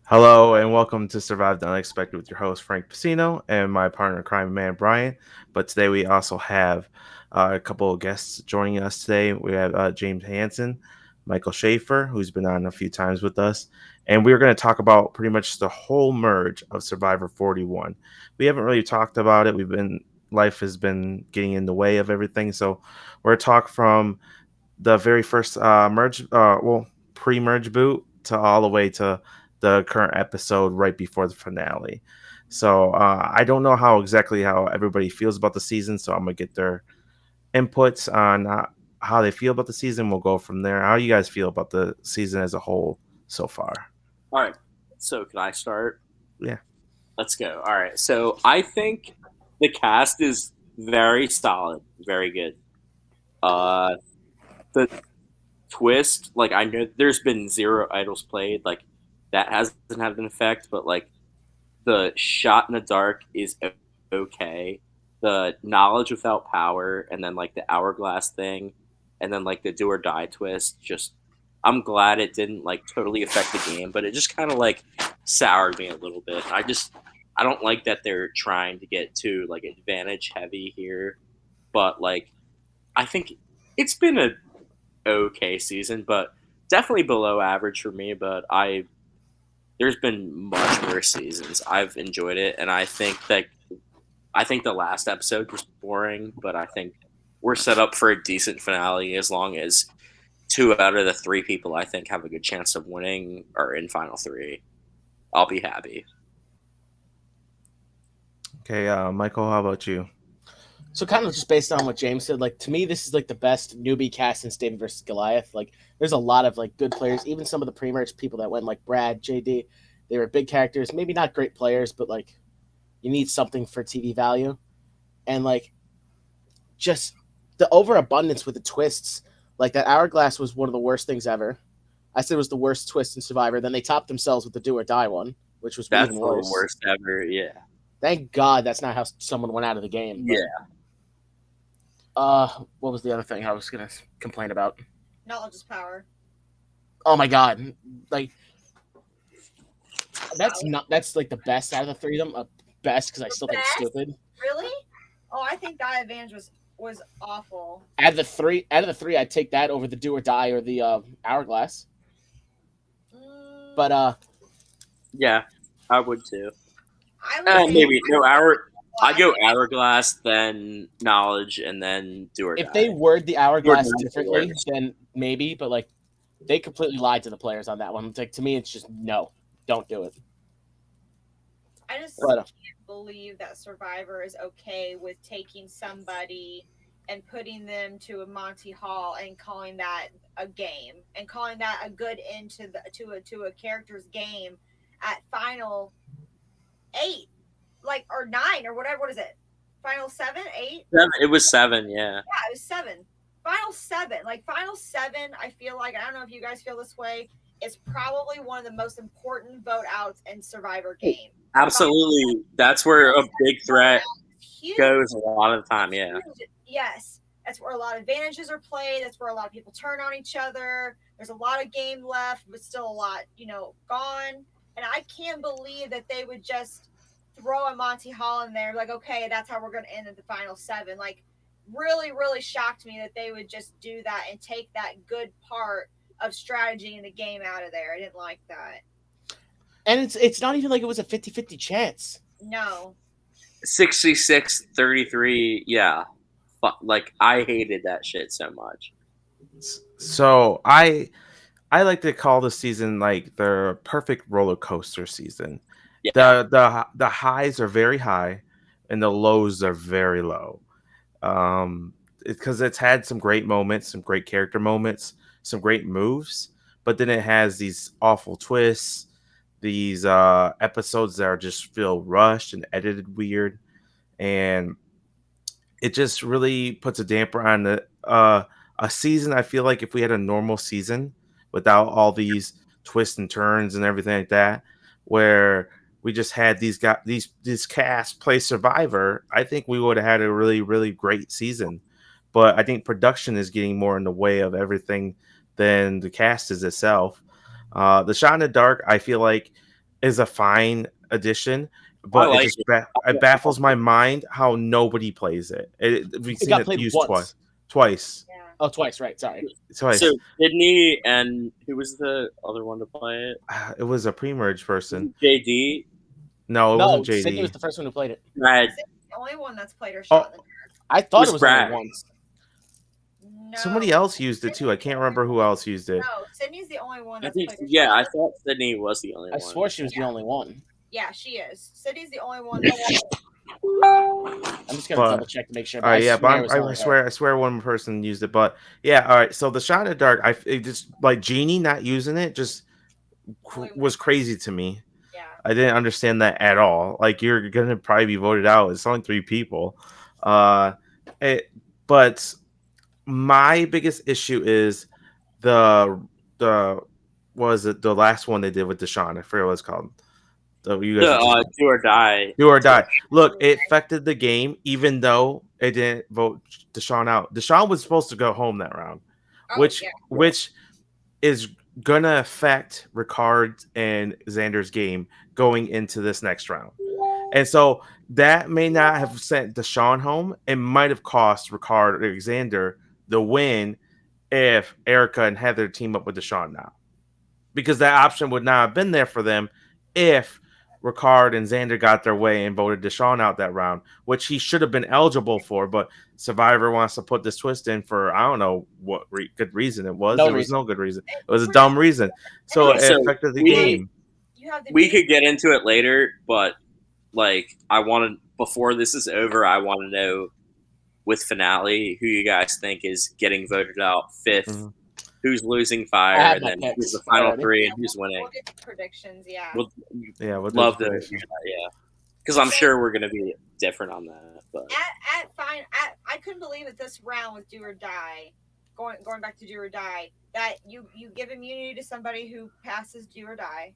Hello and welcome to Survive the Unexpected with your host Frank Pacino and my partner in crime, man Brian. But today we also have a couple of guests joining us today. We have James Hanson, Michael Schaefer, who's been on a few times with us, and we're going to talk about pretty much the whole merge of Survivor 41. We haven't really talked about it. Life has been getting in the way of everything, so we're going to talk from the very first pre-merge boot to all the way to the current episode right before the finale. So I don't know how everybody feels about the season, so I'm gonna get their inputs on how they feel about the season. We'll go from there. How do you guys feel about the season as a whole so far? All right. So can I start? Yeah. Let's go. All right. So I think the cast is very solid, very good. The twist, like I know there's been 0 idols played, like that hasn't had an effect, but like the shot in the dark is okay. The knowledge without power, and then like the hourglass thing, and then like the do or die twist. Just, I'm glad it didn't like totally affect the game, but it just kind of like soured me a little bit. I don't like that they're trying to get too like advantage heavy here, but like I think it's been a okay season, but definitely below average for me. But there's been much worse seasons. I've enjoyed it, and I think the last episode was boring, but I think we're set up for a decent finale as long as 2 out of the 3 people I think have a good chance of winning are in final 3. I'll be happy. Okay, Michael, how about you? So kind of just based on what James said, like to me, this is like the best newbie cast in David versus Goliath. Like there's a lot of like good players. Even some of the pre-merge people that went, like Brad, JD, they were big characters. Maybe not great players, but like you need something for TV value. And like just the overabundance with the twists. Like that hourglass was one of the worst things ever. I said it was the worst twist in Survivor. Then they topped themselves with the do or die one, which was That's even the worse. worst ever. Yeah. Thank God that's not how someone went out of the game. But, Yeah. what was the other thing I was gonna complain about? Knowledge is power. Oh my God! Like that's like the best out of the 3 of them. Best because I still think it's stupid. Really? Oh, I think Die Advantage was awful. Out of the three, I'd take that over the do or die or the hourglass. But yeah, I would too. I would maybe no I go hourglass, then knowledge, and then do or die. If they word the hourglass differently, then maybe. But like, they completely lied to the players on that one. It's like, to me, it's just no, don't do it. I just can't believe that Survivor is okay with taking somebody and putting them to a Monty Hall and calling that a game and calling that a good end to a character's game at final 8. Like, or 9 or whatever. What is it? Final 7, 8? 7. It was 7, yeah. Yeah, it was 7. Final 7. Like, final 7, I feel like, I don't know if you guys feel this way, is probably one of the most important vote outs in Survivor game. Absolutely. That's where a big threat goes a lot of the time, yeah. Yes. That's where a lot of advantages are played. That's where a lot of people turn on each other. There's a lot of game left, but still a lot, gone. And I can't believe that they would just throw a Monty Hall in there, like, okay, that's how we're going to end at the final 7. Like, really, really shocked me that they would just do that and take that good part of strategy in the game out of there. I didn't like that. And it's not even like it was a 50-50 chance. No. 66-33, yeah. But, like, I hated that shit so much. So I like to call this season like the perfect roller coaster season. Yeah. The highs are very high and the lows are very low. Because it's had some great moments, some great character moments, some great moves, but then it has these awful twists, these episodes that are just feel rushed and edited weird, and it just really puts a damper on a season. I feel like if we had a normal season without all these twists and turns and everything like that, where we just had these casts play Survivor, I think we would have had a really, really great season. But I think production is getting more in the way of everything than the cast is itself. The Shot in the Dark, I feel like, is a fine addition, I but like it. it baffles my mind how nobody plays it. We've It seen got it played used once. twice. Yeah. Oh, twice, right? Sorry. Twice. So Sydney and who was the other one to play it? It was a pre-merge person. JD. No, it No, wasn't Sydney JD. was the first one who played it. Brad. Sydney's the only one that's played her Oh. shot in the dark. I thought Was it was Brad. only once. No. Somebody else used it too. I can't remember who else used it. No, Sydney's the only one I that's think played her yeah, shot. I thought Sydney was the only I one. swore she was the only one. Yeah, she is. Sydney's the only one that's I'm just gonna But- double check to make sure. All right, yeah, swear it but was only I swear one person used it. But yeah, all right. So the Shot in the Dark, it just like Genie not using it just was crazy to me. yeah. I didn't understand that at all. Like you're gonna probably be voted out. It's only 3 people. But my biggest issue is the was it the last one they did with Deshaun? I forget what it's called. You guys were just- Do or die. Do or die. Look, it affected the game, even though it didn't vote Deshaun out. Deshaun was supposed to go home that round, Oh, which yeah. which is gonna affect Ricard and Xander's game going into this next round. And so that may not have sent Deshaun home. It might have cost Ricard or Xander the win if Erica and Heather team up with Deshaun now. Because that option would not have been there for them if Ricard and Xander got their way and voted Deshaun out that round, which he should have been eligible for. But Survivor wants to put this twist in for I don't know what good reason it was. No There was reason. no good reason. It was a dumb reason. So it So affected the we- game. You have the We could get into it later, but like I want to before this is over, I want to know with finale who you guys think is getting voted out 5th, Mhm. who's losing I fire, have and my then picks who's the final already. 3 and who's winning. We'll get to predictions, yeah. We'll Yeah, we'll love do to this. hear that, yeah, because I'm sure we're gonna be different on that. But I couldn't believe that this round with Do or Die, going back to Do or Die, that you give immunity to somebody who passes Do or Die.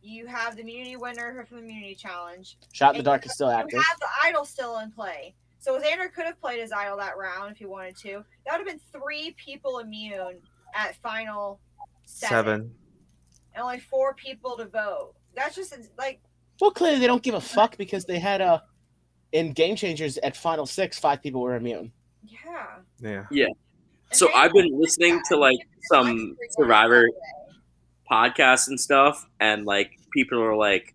You have the immunity winner from the immunity challenge. Shot in the Dark is still active. You have the idol still in play. So Xander could have played his idol that round if he wanted to. That would have been 3 people immune at final 7. And only 4 people to vote. That's just like Well, clearly they don't give a fuck because they had in Game Changers at final 6, 5 people were immune. yeah. Yeah. so I've been listening to like some Survivor podcasts and stuff, and like people are like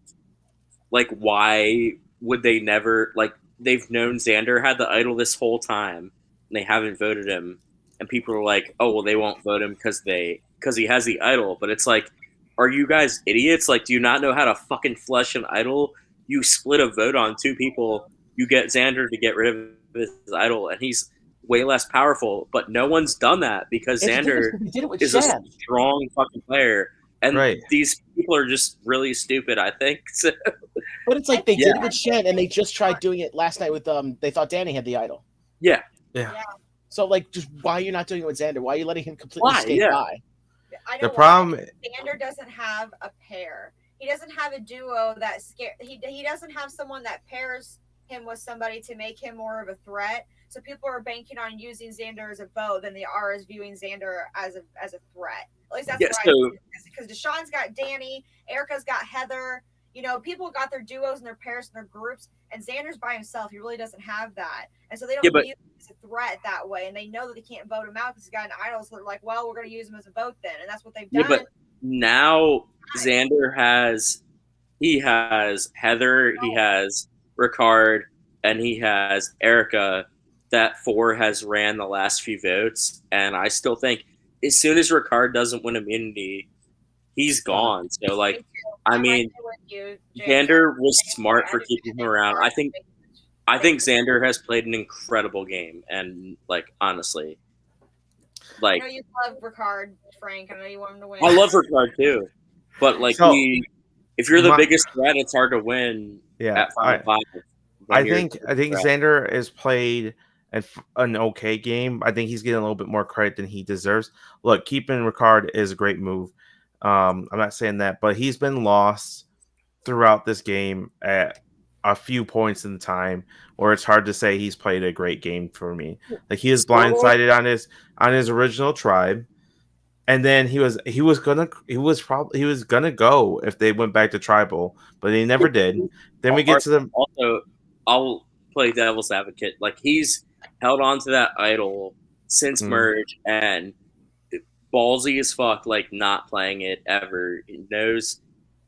why would they never like they've known Xander had the idol this whole time and they haven't voted him, and people are like, oh well, they won't vote him because he has the idol. But it's like, are you guys idiots? Like, do you not know how to fucking flush an idol? You split a vote on 2 people, you get Xander to get rid of his idol, and he's way less powerful. But no one's done that because Xander He did it with is a Shad. strong fucking player. And Right. these people are just really stupid, I think. So, But it's like they did Yeah. it with Shen, and they just tried doing it last night with they thought Danny had the idol. yeah. So like, just why are you not doing it with Xander? Why are you letting him completely Why? skate Yeah. by? I know The why. problem Xander doesn't have a pair. He doesn't have a duo that scare. He doesn't have someone that pairs him with somebody to make him more of a threat. So people are banking on using Xander as a bow than they are as viewing Xander as a threat. At least that's Yeah, what so- I think. Because Deshaun's got Danny, Erica's got Heather. You know, people got their duos and their pairs and their groups, and Xander's by himself. He really doesn't have that, and so they don't Yeah, but- view him as a threat that way. And they know that they can't vote him out because he's got an idol. So they're like, "Well, we're going to use him as a vote then," and that's what they've done. Yeah, but now Xander has Heather, he has Ricard, and he has Erica. That 4 has ran the last few votes, and I still think as soon as Ricard doesn't win immunity, he's gone. So like, I I'm right mean, there with you, James. Xander was smart for keeping him around. I think Xander has played an incredible game, and like honestly, I like know you love Ricard, Frank. I know you want him to win. I love Ricard too, but like So, if you're the my- biggest threat, it's hard to win yeah. at 5-5. I think Xander has played an okay game. I think he's getting a little bit more credit than he deserves. Look, keeping Ricard is a great move. I'm not saying that, but he's been lost throughout this game at a few points in time where it's hard to say he's played a great game for me. Like he was blindsided on his original tribe, and then he was gonna go if they went back to tribal, but he never did. Then we get to the also. I'll play devil's advocate. Like he's held on to that idol since merge and ballsy as fuck. Like not playing it ever. He knows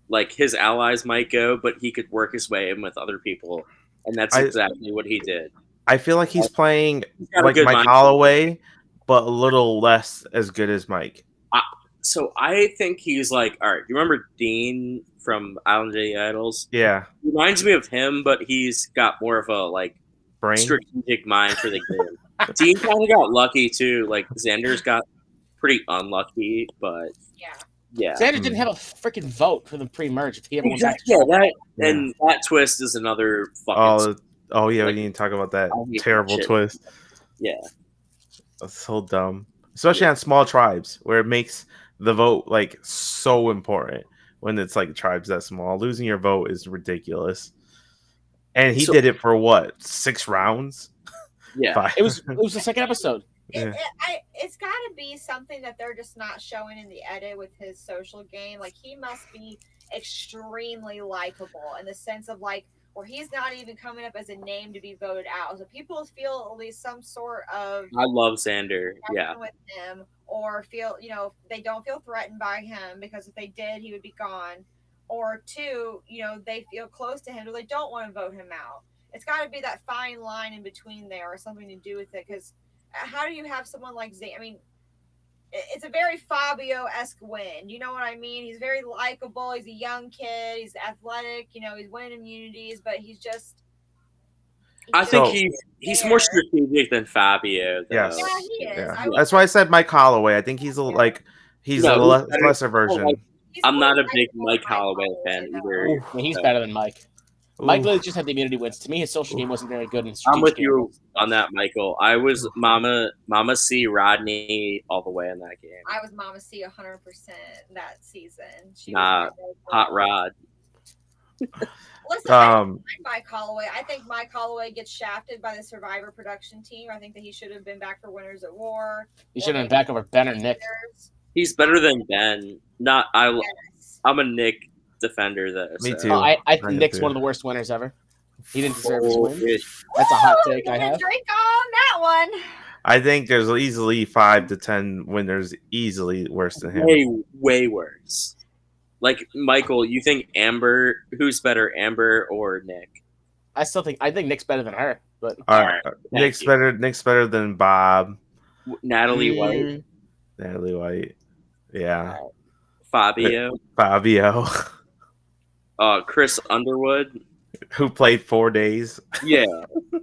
like his allies might go, but he could work his way in with other people, and that's exactly what he did. I feel like he's playing like Mike Holloway, but a little less as good as Mike. So I think he's like, all right. You remember Dean from Island of the Idols? Yeah, he reminds me of him, but he's got more of a like brain strategic mind for the game. Dean kind of got lucky too. Like Xander's got pretty unlucky, but yeah. Xander didn't have a freaking vote for the pre-merge. If he ever went back to and that twist is another fucking. Oh yeah, we didn't talk about that terrible twist. Yeah, that's so dumb, especially on small tribes where it makes the vote like so important when it's like tribes that small. Losing your vote is ridiculous. And he did it for what, 6 rounds? Yeah, 5. It was the second episode. It's got to be something that they're just not showing in the edit with his social game. Like he must be extremely likable in the sense of like where he's not even coming up as a name to be voted out. So people feel at least some sort of I love Xander. Yeah, with him, or feel they don't feel threatened by him because if they did, he would be gone. Or 2, they feel close to him, but they don't want to vote him out. It's got to be that fine line in between there, or something to do with it. Because how do you have someone like Xander? I mean, it's a very Fabio-esque win. You know what I mean? He's very likable. He's a young kid. He's athletic. He's winning immunities, but he's just. I think he's more strategic than Fabio. Though. Yes. Yeah, he is. Yeah. That's why I said Mike Holloway. I think he's a lesser version. I'm not a big Mike Holloway fan either. I mean, he's better than Mike. Mike really just had the immunity wins. To me, his social game wasn't very good. I'm with you on that, Michael. I was Mama C Rodney all the way in that game. I was Mama C 100% that season. Hot Rod. Listen, I like Mike Holloway. I think Mike Holloway gets shafted by the Survivor production team. I think that he should have been back for Winners at War. He should have been back over Ben or Nick. He's better than Ben. I'm a Nick defender though. Me too. I think Nick's one of the worst winners ever. He didn't deserve his win. That's a hot take I have. Drink on that one. I think there's easily 5 to 10 winners easily worse than him. Way worse. Like Michael, you think Amber? Who's better, Amber or Nick? I think Nick's better than her. But all right, Nick's better than Bob. Natalie White. Natalie White. Yeah. Fabio. Chris Underwood, who played 4 days. Yeah,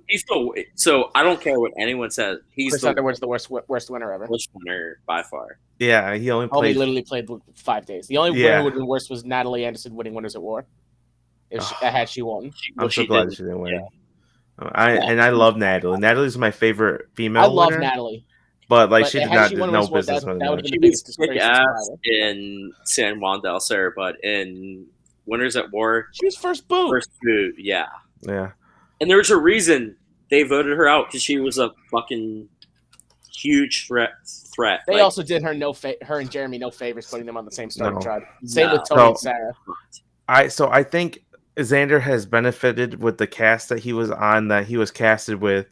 he's still. So I don't care what anyone says. Chris Underwood's the worst winner ever. Worst winner by far. Yeah, he only played. He literally played 5 days. The only winner who would have been worse was Natalie Anderson winning Winners at War. Had she won, I'm so glad she didn't win. Yeah. I love Natalie. Natalie's my favorite female. I love Natalie. But she did not no business winning. That would have been the biggest disgrace in San Juan del Sur, but in Winners at War, she was first boot. Yeah. Yeah. And there was a reason they voted her out because she was a fucking huge threat. They also did her and Jeremy no favors putting them on the same starting tribe. Same with Tony and Sarah. I think Xander has benefited with the cast that he was on, that he was casted with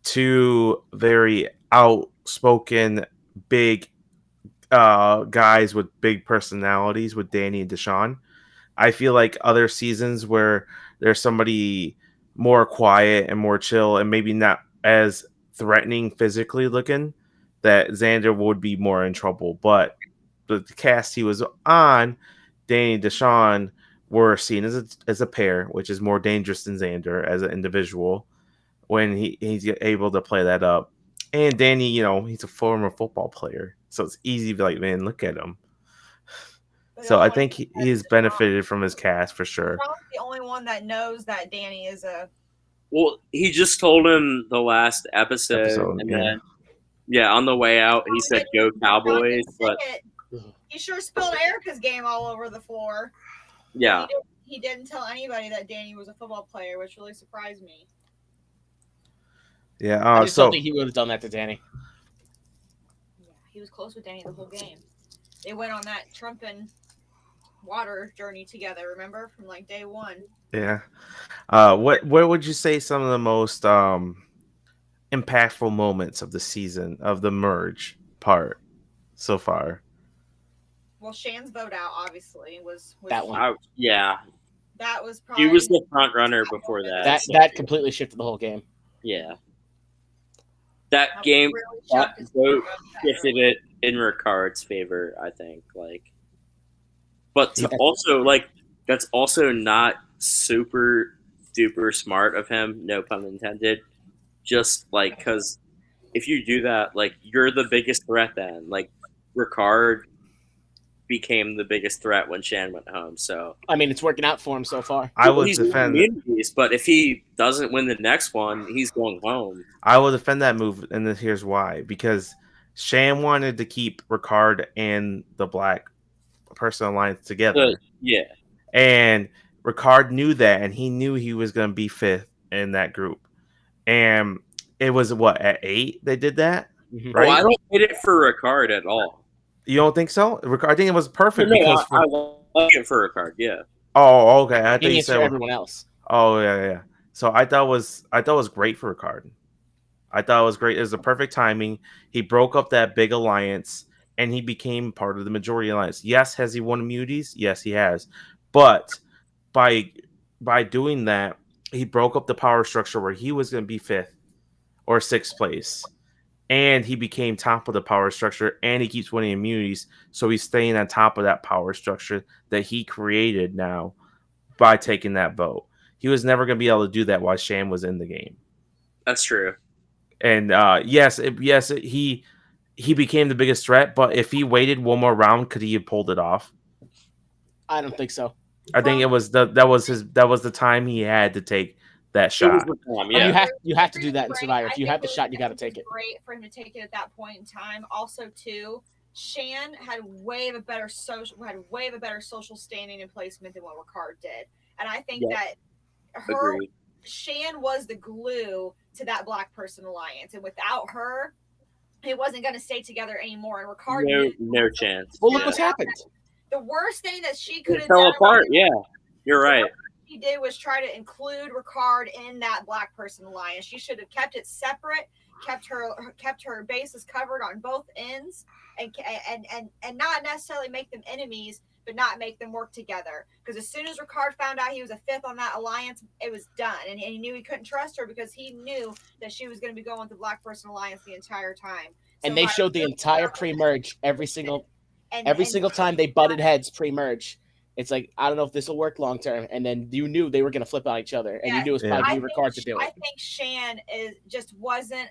2 very outspoken, big guys with big personalities with Danny and Deshaun. I feel like other seasons where there's somebody more quiet and more chill and maybe not as threatening physically looking, that Xander would be more in trouble. But the cast he was on, Danny and Deshaun, were seen as a pair, which is more dangerous than Xander as an individual when he's able to play that up. And Danny, he's a former football player, so it's easy to be like, man, look at him. So I think he's benefited from his cast for sure. Sean's the only one that knows that Danny is a. Well, he just told him the last episode and then on the way out he said "Go Cowboys," but he sure spilled Erica's game all over the floor. Yeah, he didn't tell anybody that Danny was a football player, which really surprised me. Yeah. I just don't think he would have done that to Danny. Yeah, he was close with Danny the whole game. They went on that Trump and water journey together. Remember from like day one. Yeah. What would you say some of the most impactful moments of the season of the merge part so far? Well, Shan's vote out obviously was That one. That was probably He was the front runner before that. That completely shifted the whole game. Yeah. That game, really that shocked us vote that shifted early. it in Ricard's favor, I think. But Yeah. also, that's also not super duper smart of him, no pun intended. Just, because if you do that, you're the biggest threat then. Ricard became the biggest threat when Shan went home, so. I mean, it's working out for him so far. I would He's defend winning immunities, but if he doesn't win the next one, he's going home. I will defend that move, and here's why. Because Shan wanted to keep Ricard and the Black Person Alliance together. Yeah. And Ricard knew that, and he knew he was going to be fifth in that group. And it was, what, at 8 they did that? Mhm. Right? Oh, I don't hate it for Ricard at all. You don't think so? I think it was perfect No, because... I like it for Ricard, yeah. Oh, okay. I think you for said... everyone else. Oh, yeah. So I thought it was great for Ricard. I thought it was great. It was the perfect timing. He broke up that big alliance, and he became part of the majority alliance. Yes, has he won immunities? Yes, he has. But by doing that, he broke up the power structure where he was going to be 5th or 6th place. And he became top of the power structure, and he keeps winning immunities. So he's staying on top of that power structure that he created now by taking that vote. He was never going to be able to do that while Shan was in the game. That's true. And he became the biggest threat. But if he waited one more round, could he have pulled it off? I don't think so. I think it was that was the time he had to take that shot. It was the time, yeah. You have to do that in Survivor. If you have the shot, you got to take it. Great for him to take it at that point in time. Also, too, Shan had way of a better social standing and placement than what Ricard did, and I think that Shan was the glue to that Black Person Alliance, and without her, it wasn't going to stay together anymore. And Ricard, no chance. Well, look what's happened. The worst thing that she could have fell done apart. Yeah, you're right. What she did was try to include Ricard in that Black Person Alliance. She should have kept it separate, kept her bases covered on both ends, and not necessarily make them enemies, but not make them work together. Because as soon as Ricard found out he was a 5th on that alliance, it was done, and he knew he couldn't trust her because he knew that she was going to be going with the Black Person Alliance the entire time. And they showed the entire pre-merge every single time they butted heads pre-merge. It's like, I don't know if this will work long term. And then you knew they were going to flip on each other. And you knew it was probably Ricard to do it. I think Shan just wasn't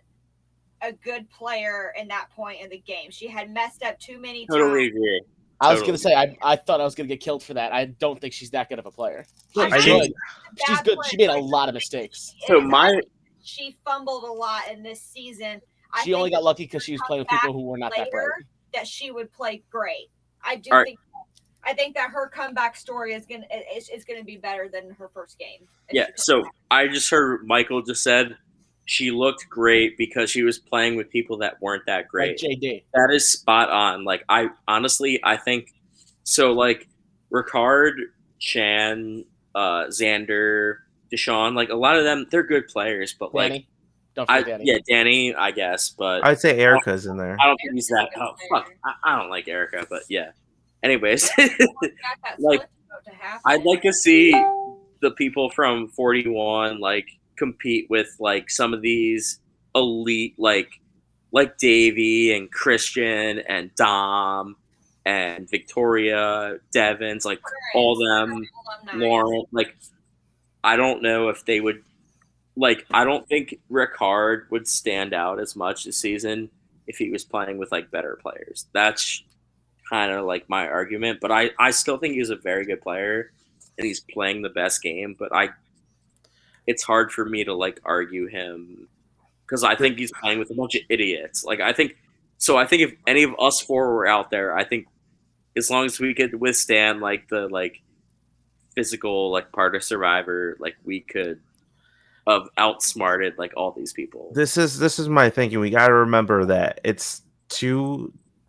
a good player in that point in the game. She had messed up too many times. Totally agree. I was going to say, I thought I was going to get killed for that. I don't think she's that good of a player. She's good. She made a lot of mistakes. So she fumbled a lot in this season. She only got lucky because she was playing with people who were not that bright. That she would play great. I think that her comeback story is gonna be better than her first game. Yeah. So I just heard Michael just said she looked great because she was playing with people that weren't that great. Like JD. That is spot on. I think so. Ricard, Shan, Xander, Deshaun, a lot of them, they're good players, but Danny. Don't forget Danny. Yeah, Danny, I guess, but I'd say Erica's in there. I don't think he's that. Oh fuck, I don't like Erica, but yeah. Anyways, I'd like to see the people from 41 compete with some of these elite like Davey and Christian and Dom and Victoria, Devins, all them, Lauren. I don't know if they would. I don't think Ricard would stand out as much this season if he was playing with better players. That's kind of my argument, but I still think he's a very good player and he's playing the best game, but it's hard for me to argue him because I think he's playing with a bunch of idiots. I think if any of us four were out there, I think as long as we could withstand the physical like part of Survivor, like we could have outsmarted like all these people. This is my thinking. We got to remember that it's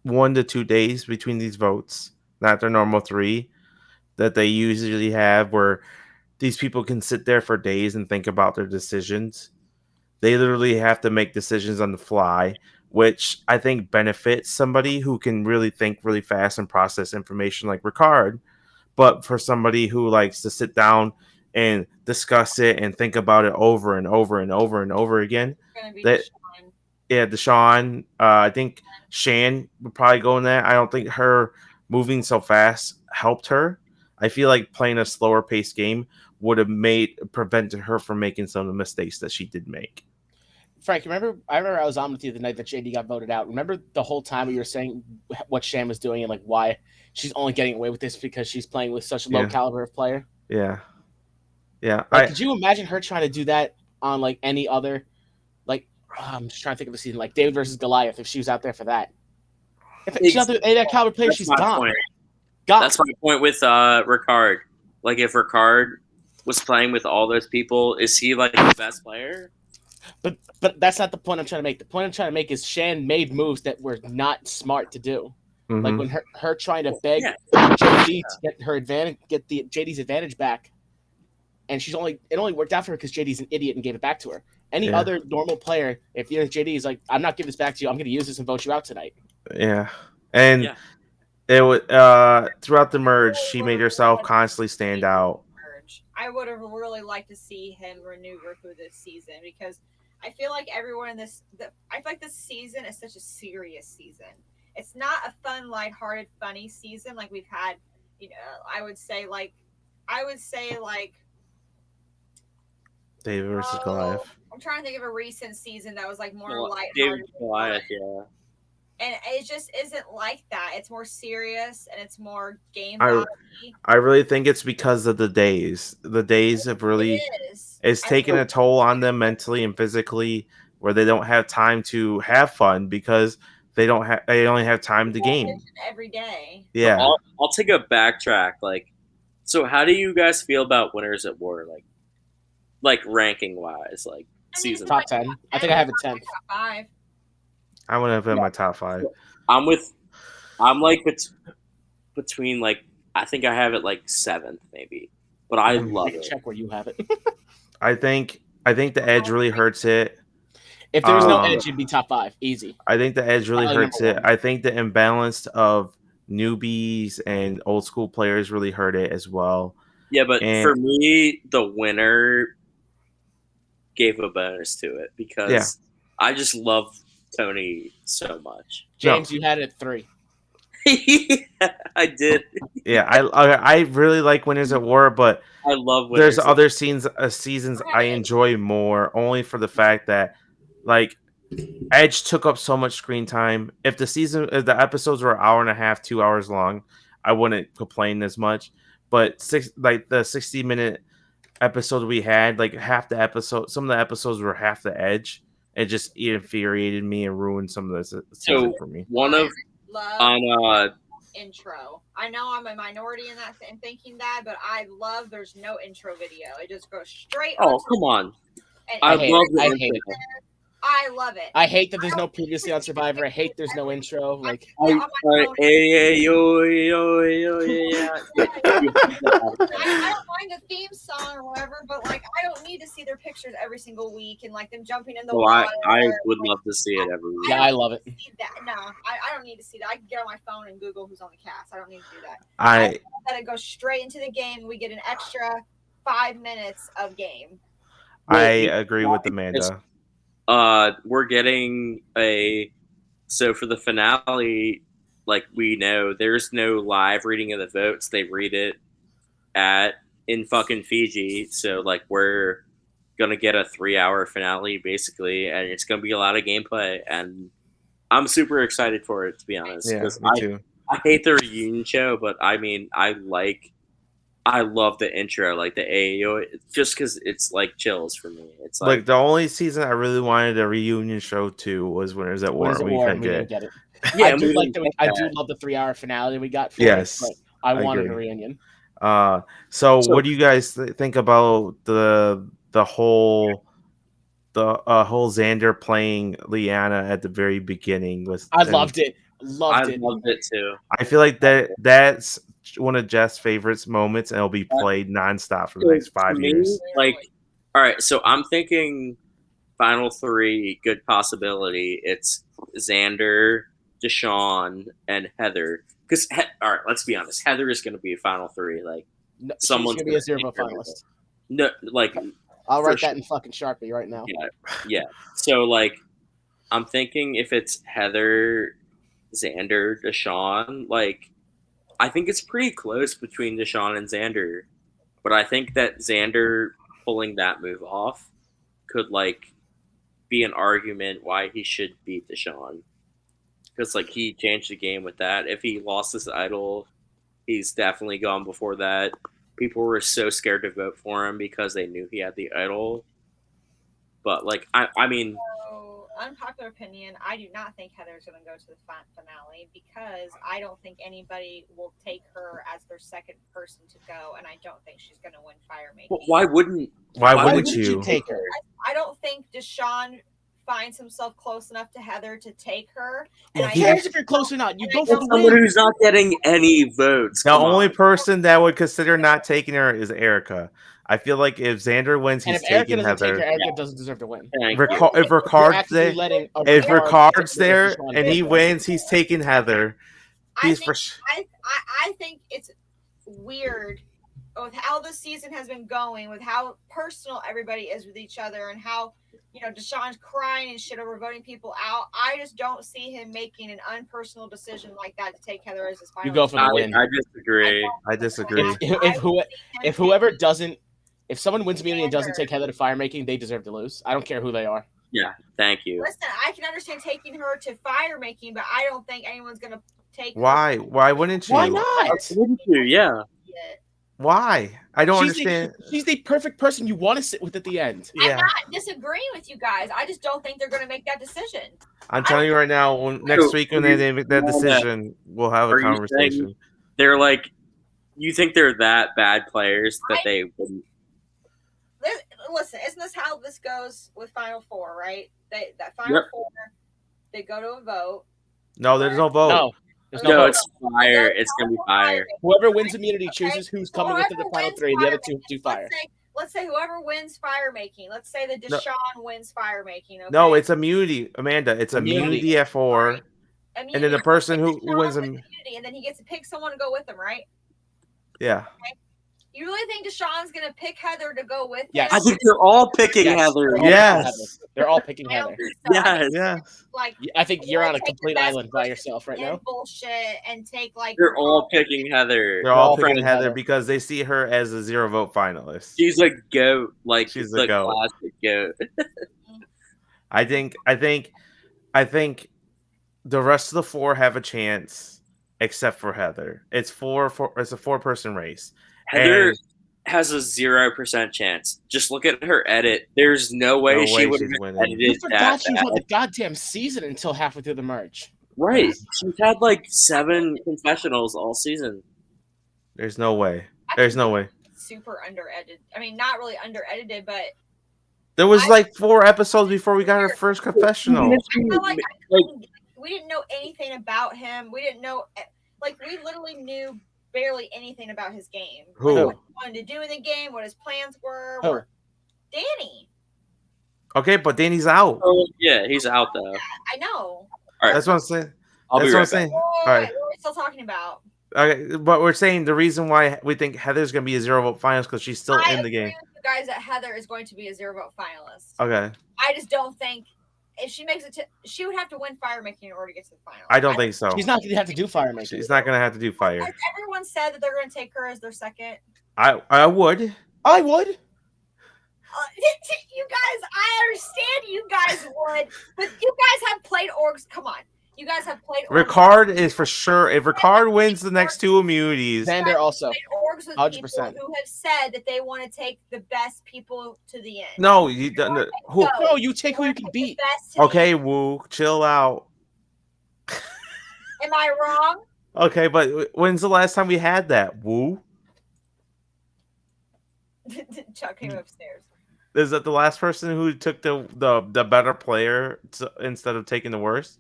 1 to 2 days between these votes, not their normal 3 that they usually have, where these people can sit there for days and think about their decisions. They literally have to make decisions on the fly, which I think benefits somebody who can really think really fast and process information like Ricard. But for somebody who likes to sit down and discuss it and think about it over and over and over and over again, It's gonna be that Deshaun. yeah, Deshaun, I think Shan would probably go in that. I don't think her moving so fast helped her. I feel like playing a slower paced game would have prevented her from making some of the mistakes that she did make. Frank, remember? I remember I was on with you the night that JD got voted out. Remember the whole time we were saying what Shan was doing and like why she's only getting away with this because she's playing with such a low caliber of player. Yeah, yeah. Like, could you imagine her trying to do that on like any other? Like, I'm just trying to think of a season like David versus Goliath. If she was out there for that, if she's out there, any that caliber player, she's gone. Point. Gone. That's my point with Ricard. Like, if Ricard was playing with all those people, is he like the best player? But that's not the point I'm trying to make. The point I'm trying to make is Shan made moves that were not smart to do. Mm-hmm. Like when her trying to beg JD to get her advantage, get the JD's advantage back, and it only worked out for her because JD's an idiot and gave it back to her. Any other normal player, if JD is like, I'm not giving this back to you, I'm going to use this and vote you out tonight. Yeah, and it would throughout the merge, she made herself constantly stand out. I would have really liked to see him maneuver through this season because I feel like everyone in I feel like this season is such a serious season. It's not a fun, lighthearted, funny season like we've had. I would say like David versus Goliath. I'm trying to think of a recent season that was like more lighthearted. David Goliath, yeah. And it just isn't like that. It's more serious and it's more game. I really think it's because of the days. The days have really it's taken a toll on them mentally and physically, where they don't have time to have fun because they only have time to game every day. Yeah. I'll take a backtrack. Like, so how do you guys feel about Winners at War? Like ranking wise, like season top 10. I think I have it 10. Top 5. I would have been my top 5. I'm like between like I think I have it like 7th maybe, but I love it. Check where you have it. I think the edge really hurts it. If there was no edge, it'd be top 5, easy. I think the edge really hurts it. I think the imbalance of newbies and old school players really hurt it as well. Yeah, but for me, the winner gave a bonus to it because I just love Tony so much. James, you had it at 3. I did. Yeah, I really like Winners at War, but I love Winners. There's other seasons I enjoy more, only for the fact that like Edge took up so much screen time. If the episodes were an hour and a half, 2 hours long, I wouldn't complain as much. But the 60-minute episode we had, like half the episode, some of the episodes were half the Edge. It just infuriated me and ruined some of this season for me. One of on intro. I know I'm a minority in that and thinking that, but I love there's no intro video. It just goes straight. Oh, come on! I hate it. I love it. I hate that there's no previously on Survivor. I hate there's no intro. Like, hey, yo, yeah. I don't mind the theme song or whatever, but like, I don't need to see their pictures every single week and like them jumping in the water. I would love to see it every week. Yeah, I love it. No, I don't need to see that. I can get on my phone and Google who's on the cast. I don't need to do that. I love that it goes straight into the game. We get an extra 5 minutes of game. I agree with Amanda. We're getting so for the finale, like we know there's no live reading of the votes. They read it in fucking Fiji. So like we're gonna get a 3-hour finale basically, and it's gonna be a lot of gameplay, and I'm super excited for it, to be honest. Yeah, me too. I hate the reunion show, but I mean I love the intro, like the AAO, just because it's like chills for me. It's like the only season I really wanted a reunion show to was Winners at War. We couldn't get it. Yeah, I do love the 3-hour finale we got. But I wanted a reunion. So So- what do you guys think about the whole whole Xander playing Liana at the very beginning? I loved it. Loved I it. loved it too. I feel like that's one of Jeff's favorites moments, and it'll be played nonstop for the next 5 To me, years. like, all right, so I'm thinking final three, good possibility. It's Xander, Deshaun, and Heather. Because all right, let's be honest, Heather is going to be a final three. Like, No, she's someone's gonna be a zero take vote her. finalist. No, like, I'll for write that sure. in fucking Sharpie right now. Yeah. So like, I'm thinking if it's Heather, Xander, Deshaun, like, I think it's pretty close between Deshaun and Xander, but I think that Xander pulling that move off could like be an argument why he should beat Deshaun, because like he changed the game with that. If he lost his idol, he's definitely gone before that. People were so scared to vote for him because they knew he had the idol. But like, I mean, So, unpopular opinion, I do not think Heather's going to go to the finale because I don't think anybody will take her as their second person to go, and I don't think she's going to win Fire Making. why wouldn't Why Why wouldn't wouldn't you? you take her? I don't think Deshaun finds himself close enough to Heather to take her. Who And cares if you're close or not? You go for the someone win. who's not getting any votes? The Come only on. person that would consider not taking her is Erica. I feel like if Xander wins, And he's if Erica taking doesn't take her, Heather. Erica doesn't deserve to win. Thank you. If You're Ricard's actively there, letting a if Ricard Ricard's take there Deshaun and he Baker. wins, he's taking Heather. I He's think, for sure. I think it's weird with how the season has been going, with how personal everybody is with each other, and how Deshaun's crying and shit over voting people out. I just don't see him making an unpersonal decision like that to take Heather as his final. You go for the win. I disagree. I disagree. If someone wins immunity and doesn't take Heather to fire making, they deserve to lose. I don't care who they are. Yeah, thank you. Listen, I can understand taking her to fire making, but I don't think anyone's gonna take her. Why? Why wouldn't you? Why not? Wouldn't you? Yeah. Why? I don't She's understand. She's the perfect person you want to sit with at the end. I'm not disagreeing with you guys. I just don't think they're gonna make that decision. I'm telling you right now, next week when they make that decision, we'll have a Are you conversation. saying they're like, you think they're that bad players that they wouldn't? Listen, isn't this how this goes with Final Four, right? That Final Four, they go to a vote. No, there's no vote. No. There's No, vote. it's fire. It's gonna be fire. Whoever wins immunity chooses who's coming into the final three. The other two do fire. Let's say whoever wins fire making. Let's say that Deshaun wins fire making. Okay? No, it's immunity, Amanda. It's immunity at 4, Right. and then the person who wins immunity, and then he gets to pick someone to go with him, right? Yeah. Okay. You really think Deshaun's gonna pick Heather to go with him? Yes. I think they're all picking Heather. Yes. They're all picking I don't Heather. think so. Yes. Yes. Like, I think you're on a take the complete best island by person yourself right and now. bullshit and take like They're all picking Heather. They're all picking picking Heather Heather. because they see her as a 0 vote finalist. She's a goat. Like She's the a goat. classic goat. I think the rest of the 4 have a chance, except for Heather. It's a 4-person race. Heather And has a 0% chance. Just look at her edit. There's no way she would have she's winning. edited You that forgot she was on bad. the goddamn season until halfway through the merge. Right. She's had like 7 confessionals all season. There's no way. There's no way. super under edited. I mean, not really under edited, but There was like 4 episodes before we got our first confessional. I feel like we didn't know anything about him. We didn't know, like, we literally knew barely anything about his game. Who? Like, what he wanted to do in the game, what his plans were. Who? Danny. Okay, but Danny's out. Oh, yeah, he's out though. I know. All right. That's what I'm saying. I'll be That's what right I'm back. saying. Whoa, All right. what are we still talking about? Okay, but we're saying the reason why we think Heather's gonna be a 0 vote finalist because she's still I in the agree game. with you guys that Heather is going to be a 0 vote finalist. Okay, I just don't think if she makes it to, she would have to win fire making in order to get to the final. I don't think so. She's not going to have to do fire making. She's not gonna have to do fire. Has everyone said that they're going to take her as their second? I would. I would. You guys, I understand you guys would, but you guys have played orgs. Come on. You guys have played orgs. Ricard is for sure. If Ricard wins the next 2 immunities, Xander also. Played orgs with 100%. people who have said that they want to take the best people to the end. no, you don't. Who? No, you take who They you wanna can take beat. the best to the Okay, end. Woo, chill out. Am I wrong? Okay, but when's the last time we had that? Woo. Chuck came upstairs. Is that the last person who took the better player instead of taking the worst?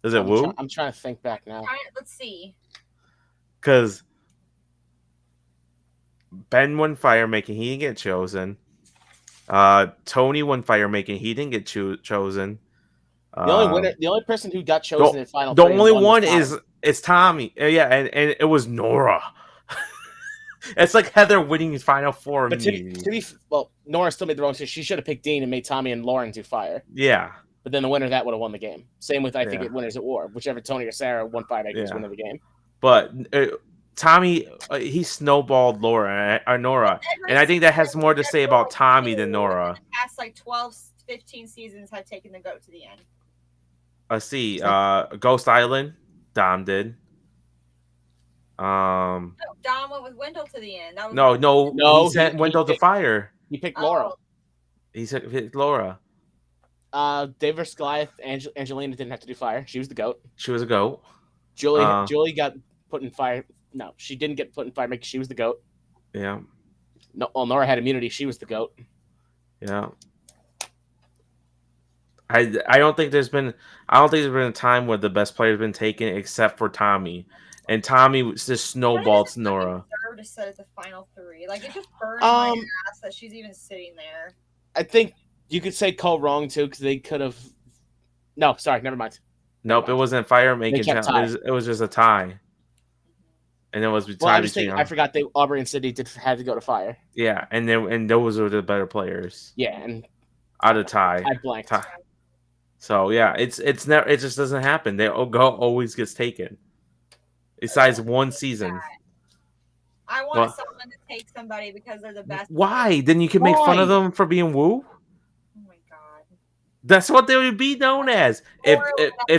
Is it Wu? I'm trying to think back now. Let's see. Because Ben won fire making, he didn't get chosen. Tony won fire making, he didn't get chosen. The only winner, the only person who got chosen in final the three only and one was is Tommy. Yeah, and it was Nora. It's like Heather winning final four. But well, Nora still made the wrong decision. She should have picked Dean and made Tommy and Lauren do fire. Yeah. But then the winner of that would have won the game. Same with, I think, winners at war. Whichever Tony or Sarah won fire makers winner of the game. But Tommy, he snowballed Nora, and I think that has more to say about Tommy than Nora. In the past, like 12, 15 seasons have taken the goat to the end. Let's see. Ghost Island, Dom did. No, Dom went with Wendell to the end. No. He sent Wendell to fire. He picked Laura. He picked Laura. Dave vs. Goliath. Angelina didn't have to do fire. She was the goat. She was a goat. Julie got put in fire. No, she didn't get put in fire because she was the goat. Yeah. No, well, Nora had immunity. She was the goat. Yeah. I don't think there's been a time where the best player's been taken except for Tommy, and Tommy just snowballed Nora. Deserve to sit at the final three. Like, it just burns my ass that she's even sitting there. I think you could say Cole wrong too because they could have. No, sorry, never mind. Nope, it wasn't fire making. It was just a tie, and it was I forgot Aubrey and Sydney had to go to fire. Yeah, and those were the better players. Yeah, and out of tie. I blanked. So yeah, it's never. It just doesn't happen. They always gets taken. Besides one season. I want someone to take somebody because they're the best. Why? Then you can make fun of them for being woo. Oh my god. That's what they would be known as. If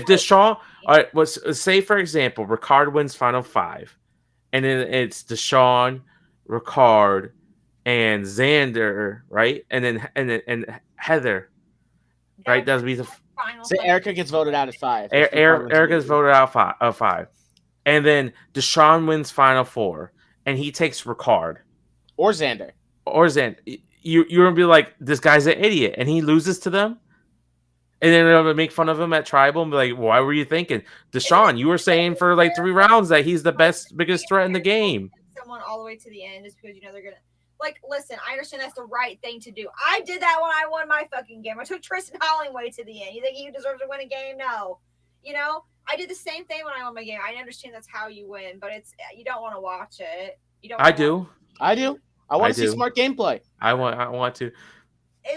Deshaun, all right, say for example, Ricard wins final five, and then it's Deshaun, Ricard, and Xander, right? And then Heather, right? That would be the final. So Erica gets voted out at 5. Erica gets voted out of 5. And then Deshaun wins final 4, and he takes Ricard. Or Xander. You're going to be like, this guy's an idiot, and he loses to them? And then they're going to make fun of him at Tribal and be like, why were you thinking? Deshaun, you were saying for like 3 rounds that he's the biggest threat in the game. Someone all the way to the end just because, they're going to. Like, listen, I understand that's the right thing to do. I did that when I won my fucking game. I took Tristan Hollingway to the end. You think he deserves to win a game? No. I did the same thing when I won my game. I understand that's how you win, but you don't want to watch it. You don't. I do. I want to see smart gameplay. I want to.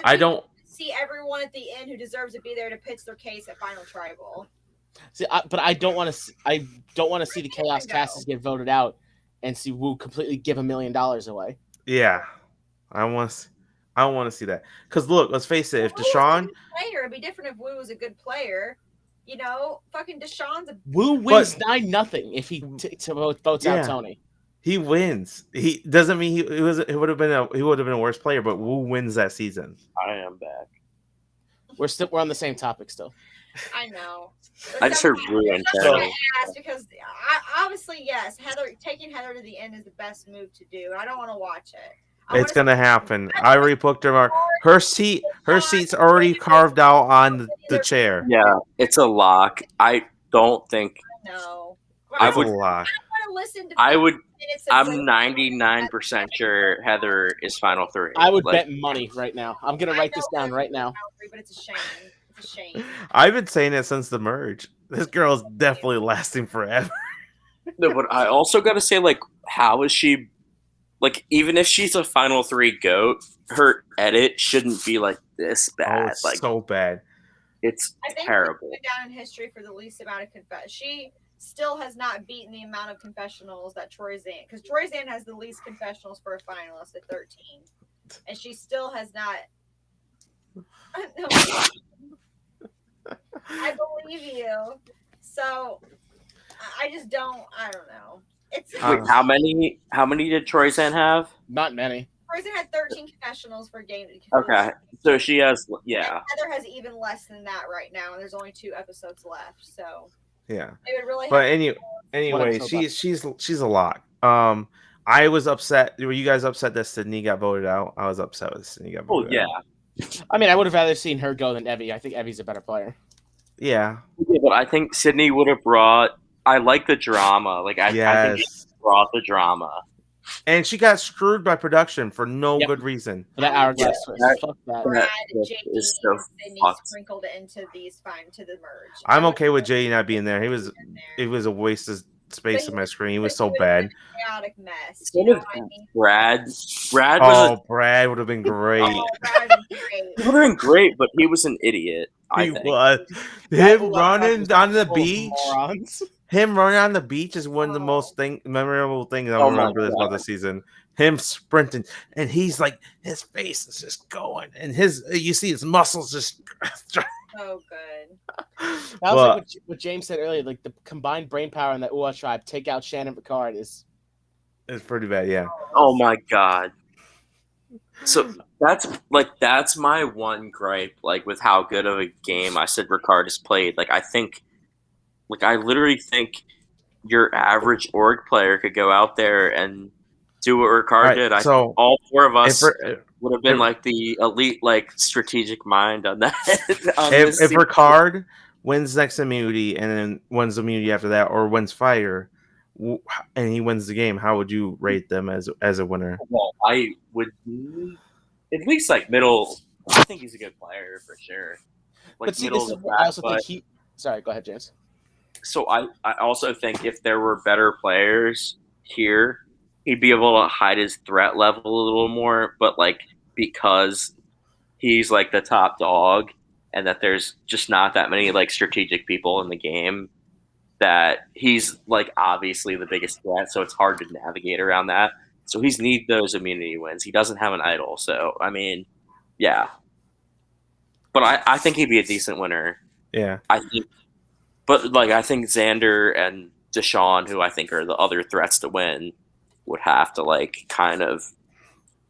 I don't see everyone at the end who deserves to be there to pitch their case at Final Tribal. See, but I don't want to. I don't want to see the Chaos Castles get voted out and see Wu completely give $1 million away. Yeah, I want to see that because look, let's face it. If Deshaun, it'd be different if Wu was a good player. Fucking Deshaun's Wu wins 9-0 if he votes out Tony. He wins. He doesn't mean he would have been a worse player, but Wu wins that season. I am back. We're on the same topic still. I know. I just heard Wu and Tony. Because obviously, yes, taking Heather to the end is the best move to do. I don't want to watch it. It's gonna happen. I already booked her seat. Her seat's already carved out on the chair. Yeah, it's a lock. I don't think. No. I would. I'm 99% sure Heather is final 3. I would bet money right now. I'm gonna write this down right now. But it's a shame. It's a shame. I've been saying it since the merge. This girl is definitely lasting forever. No, but I also got to say, how is she? Even if she's a final 3 goat, her edit shouldn't be this bad. So bad. It's terrible. Down in history for the least amount of confessions. She still has not beaten the amount of confessionals that Troy Zan, because Troy Zan has the least confessionals for a finalist at 13, and she still has not. I believe you. So I just don't. I don't know. Wait, how many did Troy Zan have? Not many. Troy Zan had 13 confessionals for game. Okay, so she has And Heather has even less than that right now, and there's only 2 episodes left. So yeah, they would really. But anyway, she's a lot. I was upset. Were you guys upset that Sydney got voted out? I was upset with Sydney got Oh voted yeah, out. I mean, I would have rather seen her go than Evie. I think Evie's a better player. Yeah. yeah, but I think Sydney would have brought. I like the drama. Like I think she Yes. brought the drama. And she got screwed by production for no Yep. good reason. For that hourglass Yeah, twist. Fuck that. Brad, that JD, is so and Sydney fucked. sprinkled it into these to the merge. I'm That okay with was JD not being there. in It there. was a waste of space But on my screen. He but was so would've been bad. a chaotic mess. So You know did what I mean? Brad. Brad was Oh, Brad would have been great. Oh, Brad would be he great. would have been great, but he was an idiot. I He think. was. That Him was running on the full of beach. morons. Him running on the beach is one of the Oh. most memorable things I Oh my remember this about the season. Him sprinting, and he's like, his face is just going, and you see his muscles just. So good. That was like what James said earlier. Like the combined brain power in the UA tribe, take out Shannon Picard is. It's pretty bad, yeah. Oh my god. So that's my one gripe, like with how good of a game I said Ricard has played. I literally think your average org player could go out there and do what Ricard did. I think all four of us would have been like the elite, like strategic mind on that. If Ricard wins next immunity and then wins immunity after that, or wins fire, and he wins the game, how would you rate them as a winner? Well, I would at least like middle. I think he's a good player for sure. Like But see, middle this is of the what I pack, also think he. Sorry, go ahead, James. So I also think if there were better players here, he'd be able to hide his threat level a little more. But like because he's like the top dog, and that there's just not that many like strategic people in the game, that he's like obviously the biggest threat. So it's hard to navigate around that. So he's need those immunity wins. He doesn't have an idol. So I mean, yeah. But I think he'd be a decent winner. Yeah. I think. But like I think Xander and Deshaun, who I think are the other threats to win, would have to like kind of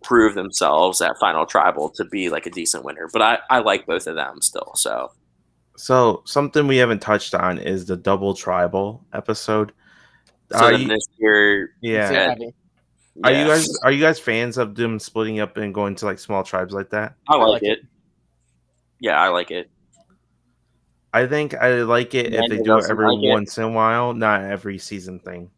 prove themselves at Final Tribal to be like a decent winner. But I like both of them still. So something we haven't touched on is the double tribal episode. So then this year, yeah. Yeah. Are you guys fans of them splitting up and going to like small tribes like that? I like it. Yeah, I like it. I think I like it if they do it every once in a while, not every season thing.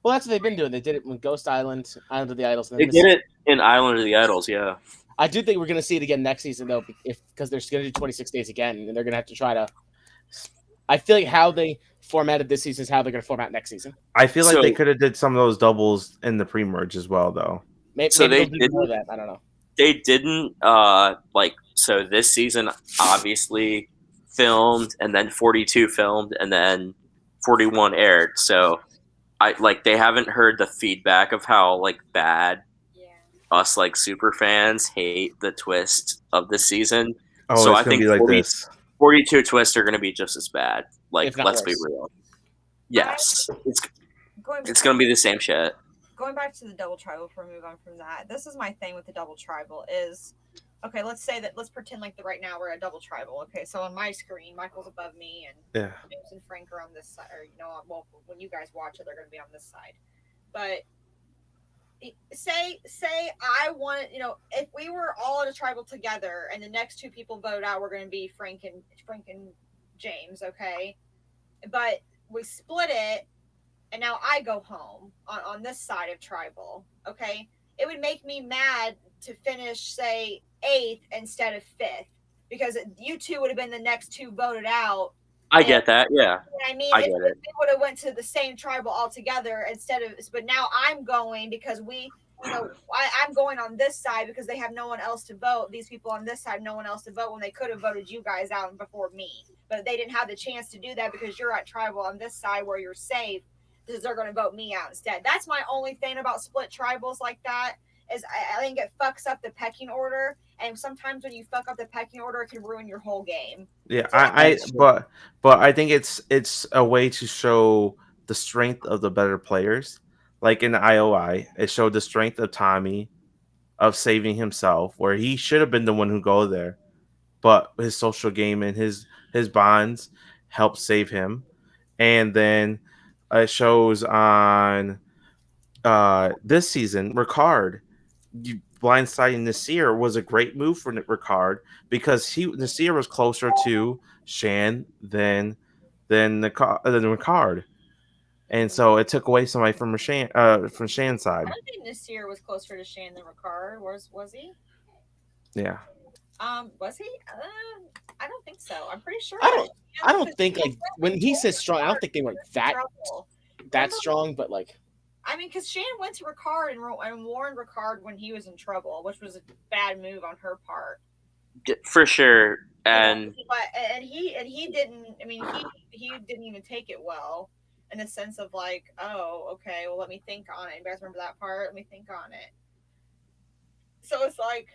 Well, that's what they've been doing. They did it with Ghost Island, Island of the Idols. They did it in Island of the Idols, yeah. I do think we're going to see it again next season, though, because they're going to do 26 days again, and they're going to have to try to. I feel like how they formatted this season is how they're going to format next season. I feel like they could have did some of those doubles in the pre-merge as well, though. Maybe they didn't know that. I don't know. They didn't so this season obviously filmed, and then 42 filmed, and then 41 aired. So they haven't heard the feedback of how like bad us like super fans hate the twist of this season. Oh, so I think like 42 twists are going to be just as bad. Like, let's be real. Yes, it's going to be the same shit. Going back to the double tribal before we move on from that, this is my thing with the double tribal is, okay, let's pretend like right now we're a double tribal. Okay, so on my screen, Michael's above me, and James and Frank are on this side, or well, when you guys watch it, they're going to be on this side. But say I want, if we were all at a tribal together, and the next two people vote out, we're going to be Frank and James, okay? But we split it. And now I go home on this side of tribal, okay? It would make me mad to finish, say, 8th instead of 5th, because you two would have been the next two voted out. I get that, yeah. You know what I mean? If they would have went to the same tribal altogether but now I'm going because I'm going on this side because they have no one else to vote. These people on this side, no one else to vote when they could have voted you guys out before me. But they didn't have the chance to do that because you're at tribal on this side where you're safe. They're going to vote me out instead. That's my only thing about split tribals like that is I think it fucks up the pecking order, and sometimes when you fuck up the pecking order, it can ruin your whole game. Yeah, but I think it's a way to show the strength of the better players. Like in the IOI, it showed the strength of Tommy of saving himself, where he should have been the one who go there, but his social game and his bonds helped save him, and then. It shows on this season, Ricard blindsiding Nasir was a great move for Ricard because Nasir was closer to Shan than Ricard, and so it took away somebody from Shan's side. I don't think Nasir was closer to Shan than Ricard. Was he? Yeah. Was he? I don't think so. I'm pretty sure. I don't think like when he says strong, I don't think they were that strong, but like. I mean, because Shan went to Ricard and warned Ricard when he was in trouble, which was a bad move on her part. For sure. And he didn't. I mean, he didn't even take it well, in the sense of like, oh, okay, well, let me think on it. You guys remember that part? Let me think on it. So it's like,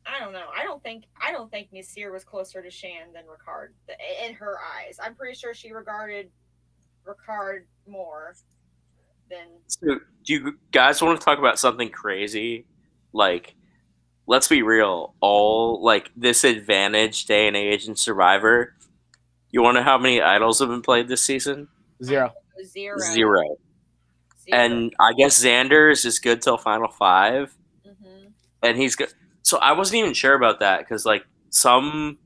I don't know. I don't think Nasir was closer to Shan than Ricard in her eyes. I'm pretty sure she regarded Ricard more. So, do you guys want to talk about something crazy? Like, let's be real. All like this advantage day and age in Survivor. You want to know how many idols have been played this season? Zero. And I guess Xander is good till Final 5, and he's good. So I wasn't even sure about that because like some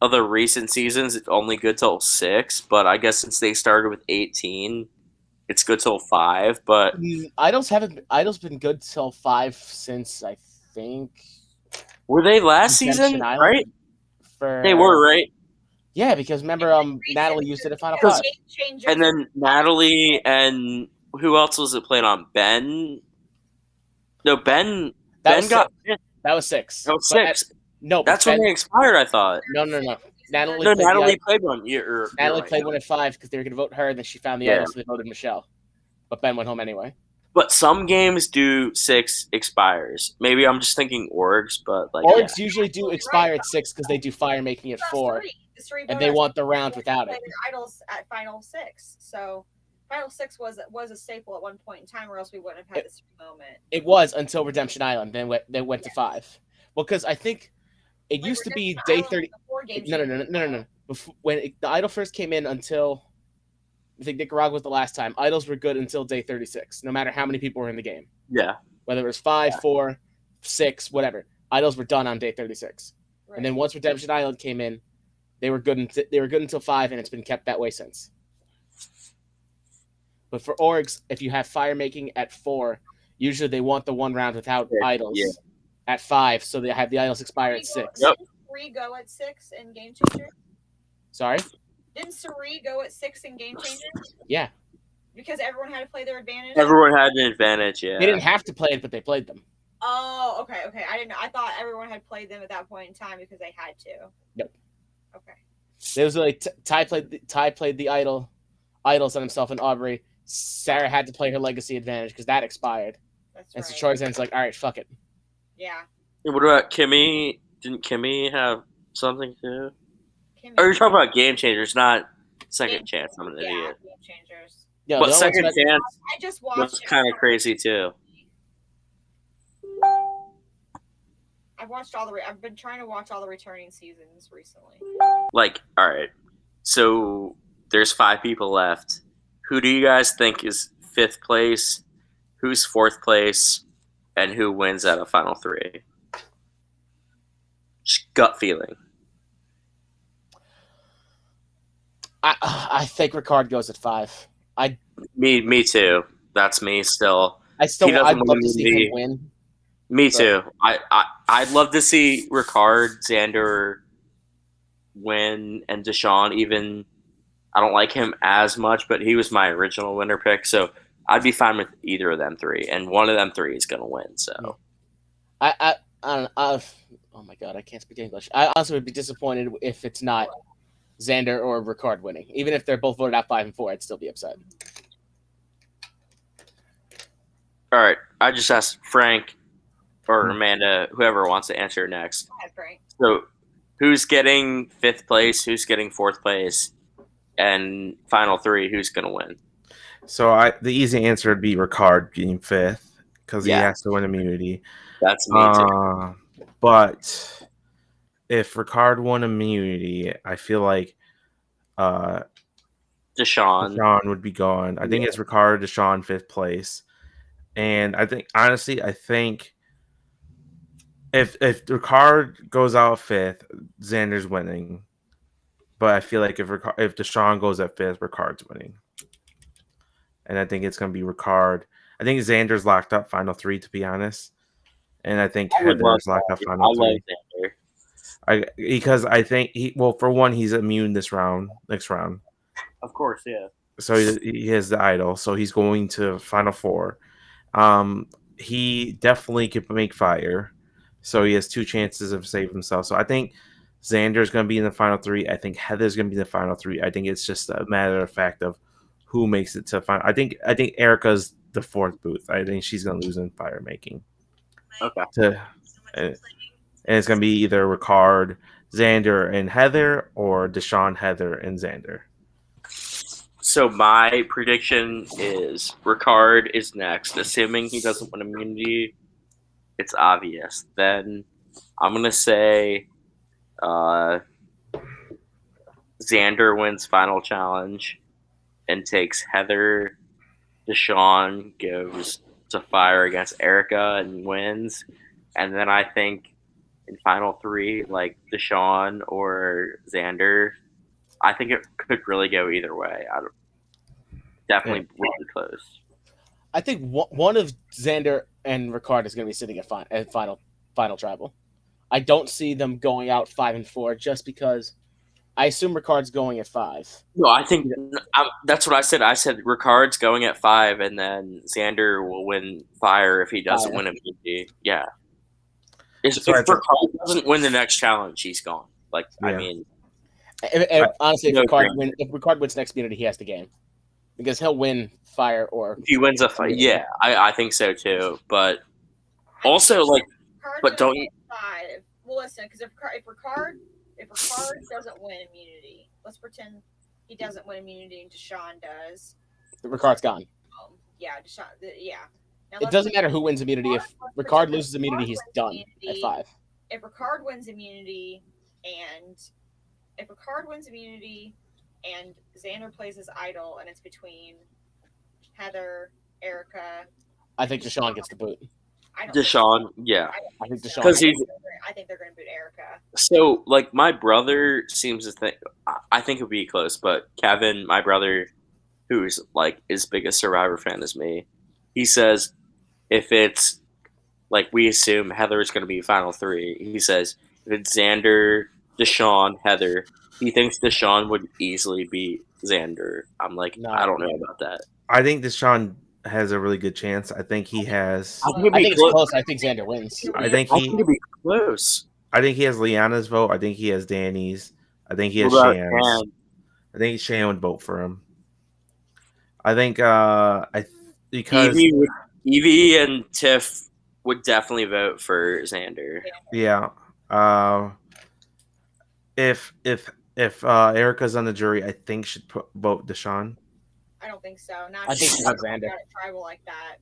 of the recent seasons, it's only good till 6. But I guess since they started with 18. It's good till 5, but Idol's been good till 5 since I think. Were they last season? Right? They were, right? Yeah, because remember, Natalie used it at Final 5, and then Natalie and who else was it played on? Ben. No, Ben. Ben got. That was 6. That was 6. No, that's when they expired. I thought. No. Natalie played one. Natalie played one at 5 because they were going to vote her, and then she found the idol, so they voted Michelle. But Ben went home anyway. But some games do 6 expires. Maybe I'm just thinking orgs, but like orgs usually do expire at 6 because they do fire making at 4, and they want the round without it. Idols at Final 6, so Final 6 was a staple at one point in time, or else we wouldn't have had this moment. It was until Redemption Island. Then they went to 5. Well, because I think. It used to be day 30. No. When the idol first came in until I think Nicaragua was the last time. Idols were good until day 36, no matter how many people were in the game. Yeah. Whether it was 5, 4, 6, whatever. Idols were done on day 36. Right. And then once Redemption Island came in, they were good until 5, and it's been kept that way since. But for orgs, if you have fire making at 4, usually they want the one round without idols. Yeah. At 5, so they have the idols expire at 6. Yep. Didn't Sari go at 6 in Game Changer? Sorry? Didn't Sari go at 6 in Game Changer? Yeah. Because everyone had to play their advantage? Everyone had an advantage, yeah. They didn't have to play it, but they played them. Oh, okay. I didn't know. I thought everyone had played them at that point in time because they had to. Nope. Okay. There was like Ty played the idols on himself and Aubrey. Sarah had to play her legacy advantage because that expired. That's and right. so Troy Zen's like, all right, fuck it. Yeah. What about Kimmy? Didn't Kimmy have something too? Or you're talking about Game Changers, not Second Chance. I'm an idiot. Game Changers. Yeah, but Second Chance I just watched was kind of crazy too. I've been trying to watch all the returning seasons recently. Like, all right. So there's 5 people left. Who do you guys think is 5th place? Who's 4th place? And who wins out of Final 3? Just gut feeling. I think Ricard goes at 5. Me too. That's me still. I'd love to see him win. Me too. I'd love to see Ricard, Xander win, and Deshaun even. I don't like him as much, but he was my original winner pick, so I'd be fine with either of them 3, and one of them 3 is going to win. So, I don't know. Oh my god, I can't speak English. I also would be disappointed if it's not Xander or Ricard winning. Even if they're both voted out 5 and 4, I'd still be upset. All right, I just asked Frank or Amanda, whoever wants to answer next. Go ahead, Frank. So, who's getting 5th place? Who's getting 4th place? And Final 3, who's going to win? So the easy answer would be Ricard being 5th because he has to win immunity. That's me too. But if Ricard won immunity, I feel like Deshaun. Deshaun would be gone. I think it's Ricard, Deshaun, 5th place. And I think, honestly, if Ricard goes out 5th, Xander's winning. But I feel like if Deshaun goes at 5th, Ricard's winning. And I think it's going to be Ricard. I think Xander's locked up final 3, to be honest. And I think Heather's locked up final 3. I love Xander. Because I think for one, he's immune next round. Of course, yeah. So he has the idol. So he's going to final 4. He definitely could make fire. So he has 2 chances of saving himself. So I think Xander's going to be in the final 3. I think Heather's going to be in the final 3. I think it's just a matter of fact of who makes it to final. I think Erica's the 4th booth. I think she's going to lose in fire making. Okay. And it's going to be either Ricard, Xander, and Heather, or Deshaun, Heather, and Xander. So my prediction is Ricard is next, assuming he doesn't win immunity. It's obvious. Then I'm going to say Xander wins final challenge and takes Heather. Deshaun goes to fire against Erica and wins. And then I think in final 3, like Deshaun or Xander, I think it could really go either way. Definitely really close. I think one of Xander and Ricard is going to be sitting at final travel. I don't see them going out 5 and 4 just because I assume Ricard's going at 5. No, I think that's what I said. I said Ricard's going at 5, and then Xander will win fire if he doesn't win immunity. Yeah. If Ricard doesn't win the next challenge, he's gone. Like, yeah. I mean, honestly, if Ricard wins next immunity, he has the game because he'll win fire or if he wins a fight. Yeah, I think so too. But also, like, but don't you? 5. Well, listen, because if Ricard doesn't win immunity, let's pretend he doesn't win immunity and Deshaun does. Ricard's gone. Yeah, Deshaun. Yeah. Now, it doesn't matter who wins immunity. If Ricard loses immunity, he's done at 5. If Ricard wins immunity and Xander plays his idol and it's between Heather, Erica, I think Deshaun gets the boot. Deshaun, yeah. I think Deshaun. Because I think they're going to boot Erica. So, like, my brother seems to think. I think it would be close, but Kevin, my brother, who's like as big a Survivor fan as me, he says if it's like we assume Heather is going to be final 3. He says if it's Xander, Deshaun, Heather, he thinks Deshaun would easily beat Xander. I'm like, no, I don't know about that. I think Deshaun has a really good chance. I think he has. I think it's close. I think Xander wins. I think it'll be close. I think he has Liana's vote. I think he has Danny's. I think he has Shan's. I think Shan would vote for him. I think because Evie and Tiff would definitely vote for Xander. Yeah. If Erica's on the jury, I think should vote Deshaun. I don't think so. I think she's Xander. Tribal like that.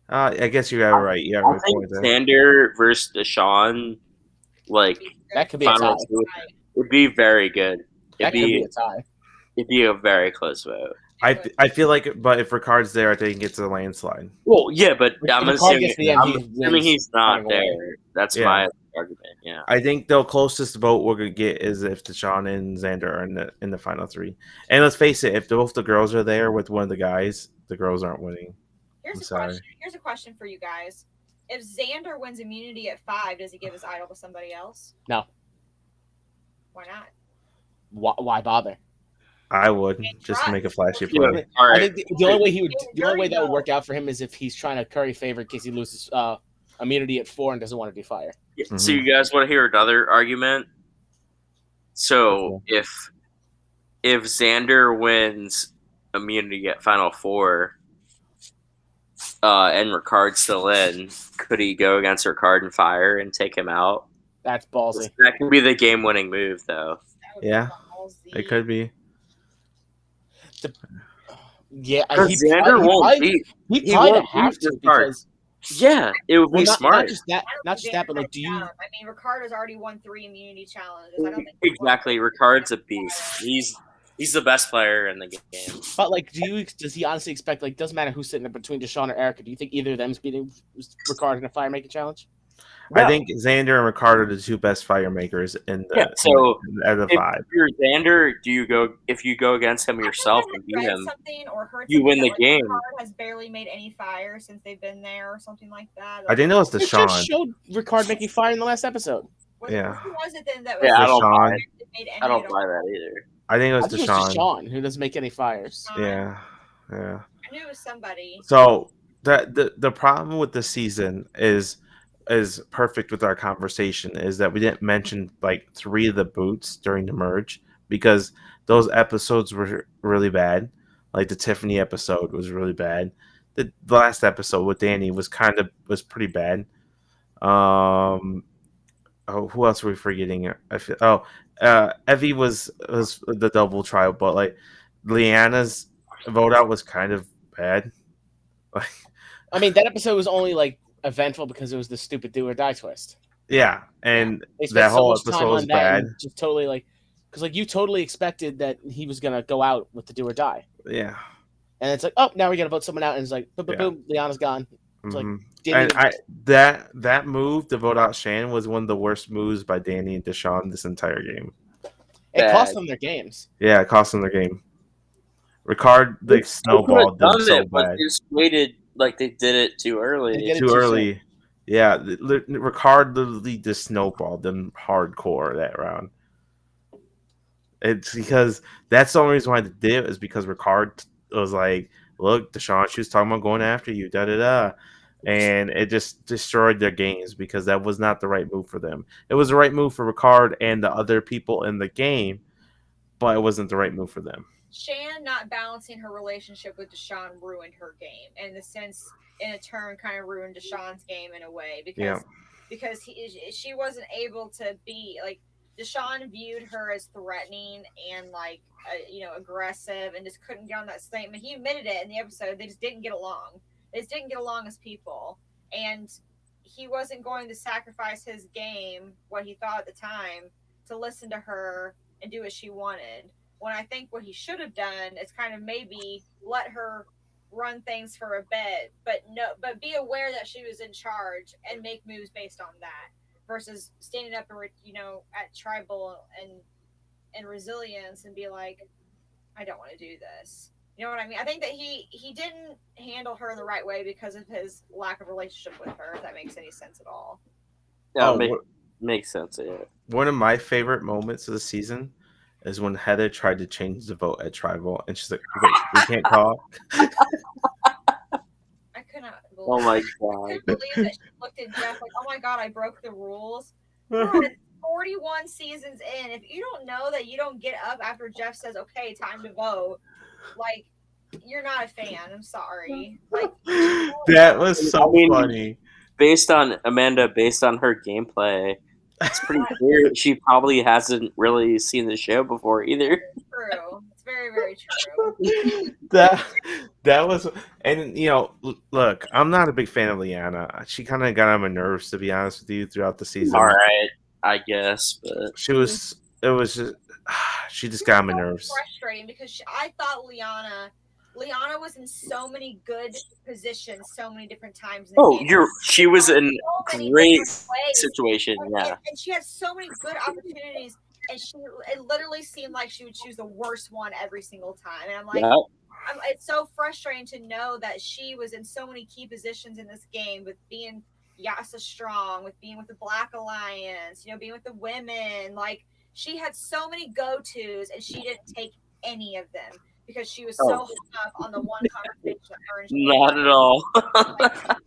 I guess you got it right. Yeah, I think Xander versus Deshaun, like that could be a tie. Would be very good. That could be a tie. It'd be a very close vote. I feel like, but if Ricard's there, I think it's a landslide. Well, yeah, but I'm assuming he's not there. That's my argument. Yeah, I think the closest vote we're gonna get is if Deshaun and Xander are in the final 3. And let's face it, if both the girls are there with one of the guys, the girls aren't winning. Here's a question for you guys: if Xander wins immunity at 5, does he give his idol to somebody else? No. Why not? Why bother? I would just to make a flashy play. Yeah, I think the only way that would work out for him is if he's trying to curry favor in case he loses immunity at 4 and doesn't want to do fire. Yeah. Mm-hmm. So you guys want to hear another argument? So if Xander wins immunity at final 4, and Ricard's still in, could he go against Ricard and fire and take him out? That's ballsy. That could be the game-winning move, though. Yeah, it could be. Xander won't beat. He probably have to because. Yeah, it would be smart. Not just that, but like, do you? I mean, Ricard has already won 3 immunity challenges. I don't think exactly. Ricard's a beast. He's the best player in the game. But like, does he honestly expect like doesn't matter who's sitting in between Deshaun or Erica? Do you think either of them's beating Ricard in a fire making challenge? I think Xander and Ricardo are the two best fire makers in the out of the if 5. you're Xander, if you go against him yourself and beat him, something or heard you win something the that, like, game. Ricard has barely made any fire since they've been there or something like that. I didn't know it's They just Deshaun. showed Ricard making fire in the last episode. Yeah. Who was it then that was? Yeah, I don't buy Deshaun. it. Made any I don't at buy all? that either. I think it I was think it was Deshaun. Deshaun who doesn't make any fires. Yeah. I knew it was somebody. So the problem with the season is perfect with our conversation is that we didn't mention like 3 of the boots during the merge because those episodes were really bad. Like the Tiffany episode was really bad. The last episode with Danny was pretty bad. Who else were we forgetting? Evie was the double trial, but like Leanna's vote out was kind of bad. I mean, that episode was only like eventful because it was the stupid do or die twist. Yeah, and They spent that so whole much time episode was on that bad. and just totally like, because like you totally expected that he was gonna go out with the do or die, Yeah, and it's like, oh, now we're gonna vote someone out, and it's like, boom, boom, Yeah. boom, Liana's gone. It's like, Mhm. didn't And even- that move to vote out Shan was one of the worst moves by Danny and Deshaun this entire game. it cost Bad. them their games. Yeah, it cost them the game. Ricard like snowballed them so but bad. they just waited like they did it too early. They did it Too too early. Yeah, Ricard literally just snowballed them hardcore that round. It's because that's the only reason why they did it is because Ricard was like, "Look, Deshaun, she was talking about going after you, da da da," and it just destroyed their games because that was not the right move for them. It was the right move for Ricard and the other people in the game, but it wasn't the right move for them. Shan not balancing her relationship with Deshaun ruined her game, and in the sense, in a turn, kind of ruined Deshaun's game in a way because she wasn't able to be like Deshaun viewed her as threatening and like aggressive and just couldn't get on that same. And he admitted it in the episode. They just didn't get along. They just didn't get along as people, and he wasn't going to sacrifice his game, what he thought at the time, to listen to her and do what she wanted. When I think what he should have done is kind of maybe let her run things for a bit, but be aware that she was in charge and make moves based on that versus standing up and at tribal and resilience and be like, I don't want to do this. You know what I mean? I think that he didn't handle her the right way because of his lack of relationship with her. If that makes any sense at all. Yeah, makes sense. Yeah. One of my favorite moments of the season is when Heather tried to change the vote at Tribal, and she's like, "Wait, we can't call." I could not believe. Oh my I god. couldn't believe that she looked at Jeff like, "Oh my god, I broke the rules." We're at 41 seasons in. If you don't know that you don't get up after Jeff says, "Okay, time to vote," like you're not a fan. I'm sorry. Like That was so funny. Based on her gameplay, it's pretty clear she probably hasn't really seen the show before either. True. It's very, very true. that was, and look, I'm not a big fan of Leanna. She kind of got on my nerves, to be honest with you, throughout the season. All right, I guess, but she was she just got on my nerves. Frustrating because I thought Liana was in so many good positions, so many different times. She was in great situation, yeah. And she had so many good opportunities, and it literally seemed like she would choose the worst one every single time. And I'm like, it's so frustrating to know that she was in so many key positions in this game, with being Yasa strong, with being with the Black Alliance, being with the women. Like she had so many go-tos, and she didn't take any of them. Because she was so hung up on the one conversation that her and not at all. That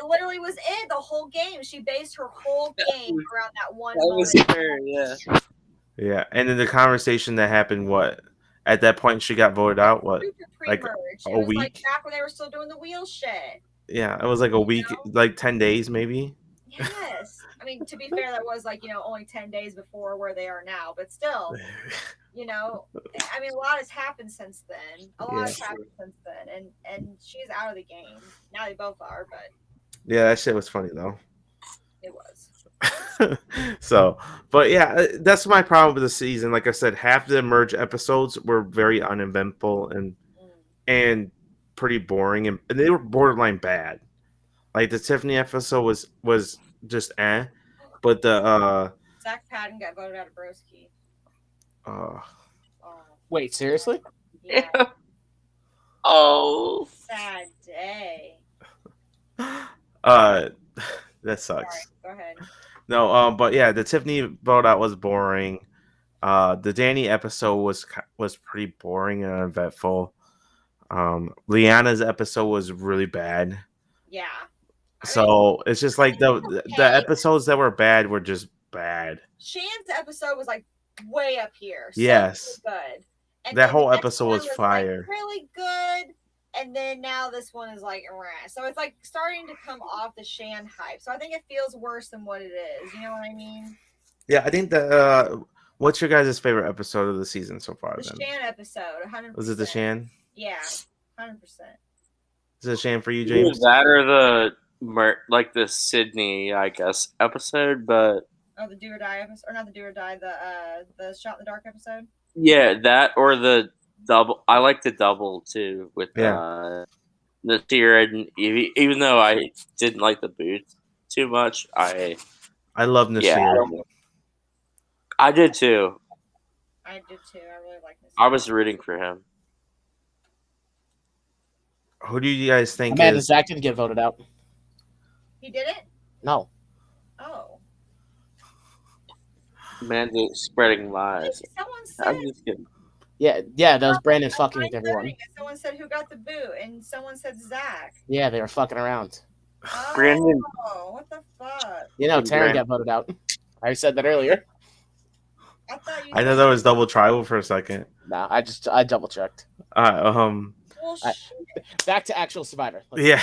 literally was it. The whole game. She based her whole game around that one that moment. Was her, yeah. Yeah, and then the conversation that happened, at that point she got voted out, like a week? Like back when they were still doing the wheel shit. Yeah, it was like a week, like 10 days maybe. Yes. I mean, to be fair, that was like, only 10 days before where they are now, but still. I mean, a lot has happened since then. And she's out of the game. Now they both are, but yeah, that shit was funny though. It was. So, but yeah, that's my problem with the season. Like I said, half the merge episodes were very uneventful and pretty boring, and they were borderline bad. Like the Tiffany episode was just but the Zach Patton got voted out of Broski. uh Oh, Wait, seriously? yeah. Oh. Sad day. that Sorry, sucks. go ahead. No, but yeah, the Tiffany vote out was boring. The Danny episode was pretty boring and uneventful. Liana's episode was really bad. Yeah. So it's just like the episodes that were bad were just bad. Shan's episode was like way up here. Yes. So good. And That then whole the next episode one was fire. Like, really good. And then now this one is like rah. So it's like starting to come off the Shan hype. So I think it feels worse than what it is. You know what I mean? Yeah, I think that. What's your guys' favorite episode of the season so far? The Shan episode, 100%. Was it the Shan? Yeah, 100%. Is it Shan for you, Either James? that or the Sydney, I guess, episode, but Oh, the Do or Die episode, or not the Do or Die, the Shot in the Dark episode. yeah, that or the double. I like the double too with Yeah. the tier, and even though I didn't like the boots too much, I love Nasir. I did too. I did too. I really like this. I was rooting for him. Who do you guys think Amanda, is? Zach didn't get voted out. He did it? No. Oh. Amanda spreading lies. Someone said. I'm just kidding. Yeah, that was Brandon fucking with everyone. Someone said who got the boot, and someone said Zach. Yeah, they were fucking around. Oh, Brandon. what the fuck? You know, Taryn got voted out. I said that earlier. I know that was double tribal for a second. Nah, I double checked. Well, Back to actual Survivor. Yeah.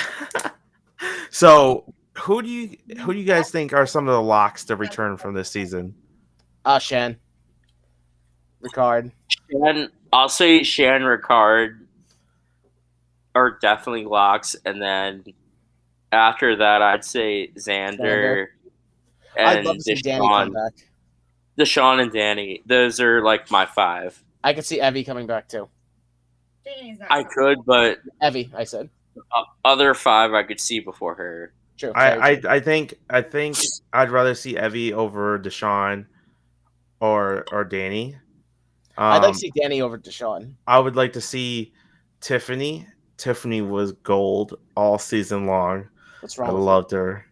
So who do you guys think are some of the locks to return from this season? Shan. Ricard. I'll say Shan, Ricard are definitely locks, and then after that, I'd say Xander. And I'd love to see Danny come back. Deshaun and Danny. Those are like my 5. I could see Evie coming back too. Danny's not I could, but Evie, I said. Other 5 I could see before her. True. I think I'd rather see Evie over Deshaun or Danny. I'd like to see Danny over Deshaun. I would like to see Tiffany. Tiffany was gold all season long. What's wrong? I loved her.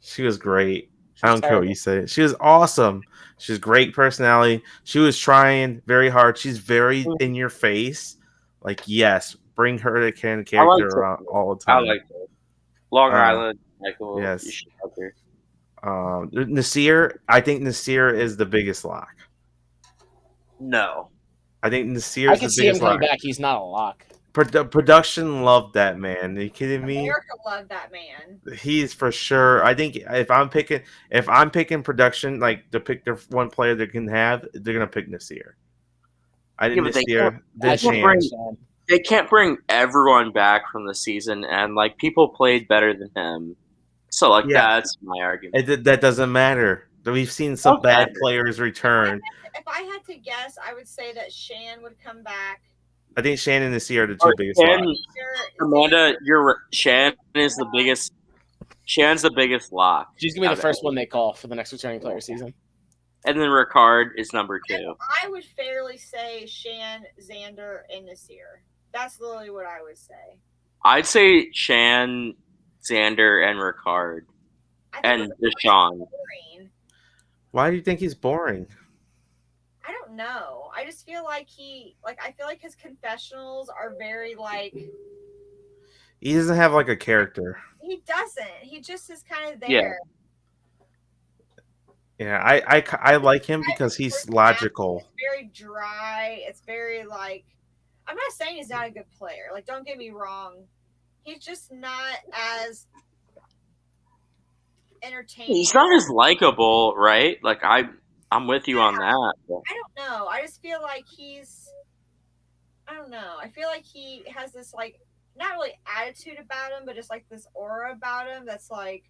She was great. I don't care terrible. what you say. She was awesome. She's great personality. She was trying very hard. She's very in your face. Like, yes, bring her to character around all the time. I like her. Long Island. Michael, yes. You should help her. Nasir, I think Nasir is the biggest lock. No. I think Nasir I is the can see biggest him coming lock. back. He's not a lock. Production loved that man. Are you kidding me? America loved that man. He's for sure. I think if I'm picking production, like to pick their one player they can have, they're gonna pick Nasir. I think Nasir. They can't bring everyone back from the season, and like people played better than him. So like that's my argument. That doesn't matter. We've seen some bad players return. If I had to guess, I would say that Shan would come back. I think Shan and Nasir are the two biggest locks. Amanda, Shan is the biggest. Shan's the biggest lock. She's gonna be the first one they call for the next returning player season. And then Ricard is number 2. I would fairly say Shan, Xander, and Nasir. That's literally what I would say. I'd say Shan, Xander, and Ricard, and Deshaun. Why do you think he's boring? I don't know. I just feel like I feel like his confessionals are very like. He doesn't have like a character. He doesn't. He just is kind of there. Yeah, I like him because he's logical. It's very dry. It's very like. I'm not saying he's not a good player. Like, don't get me wrong. He's just not as entertaining. He's not as likable, right? Like I'm with you on that. But. I don't know. I just feel like I don't know. I feel like he has this like not really attitude about him, but just like this aura about him that's like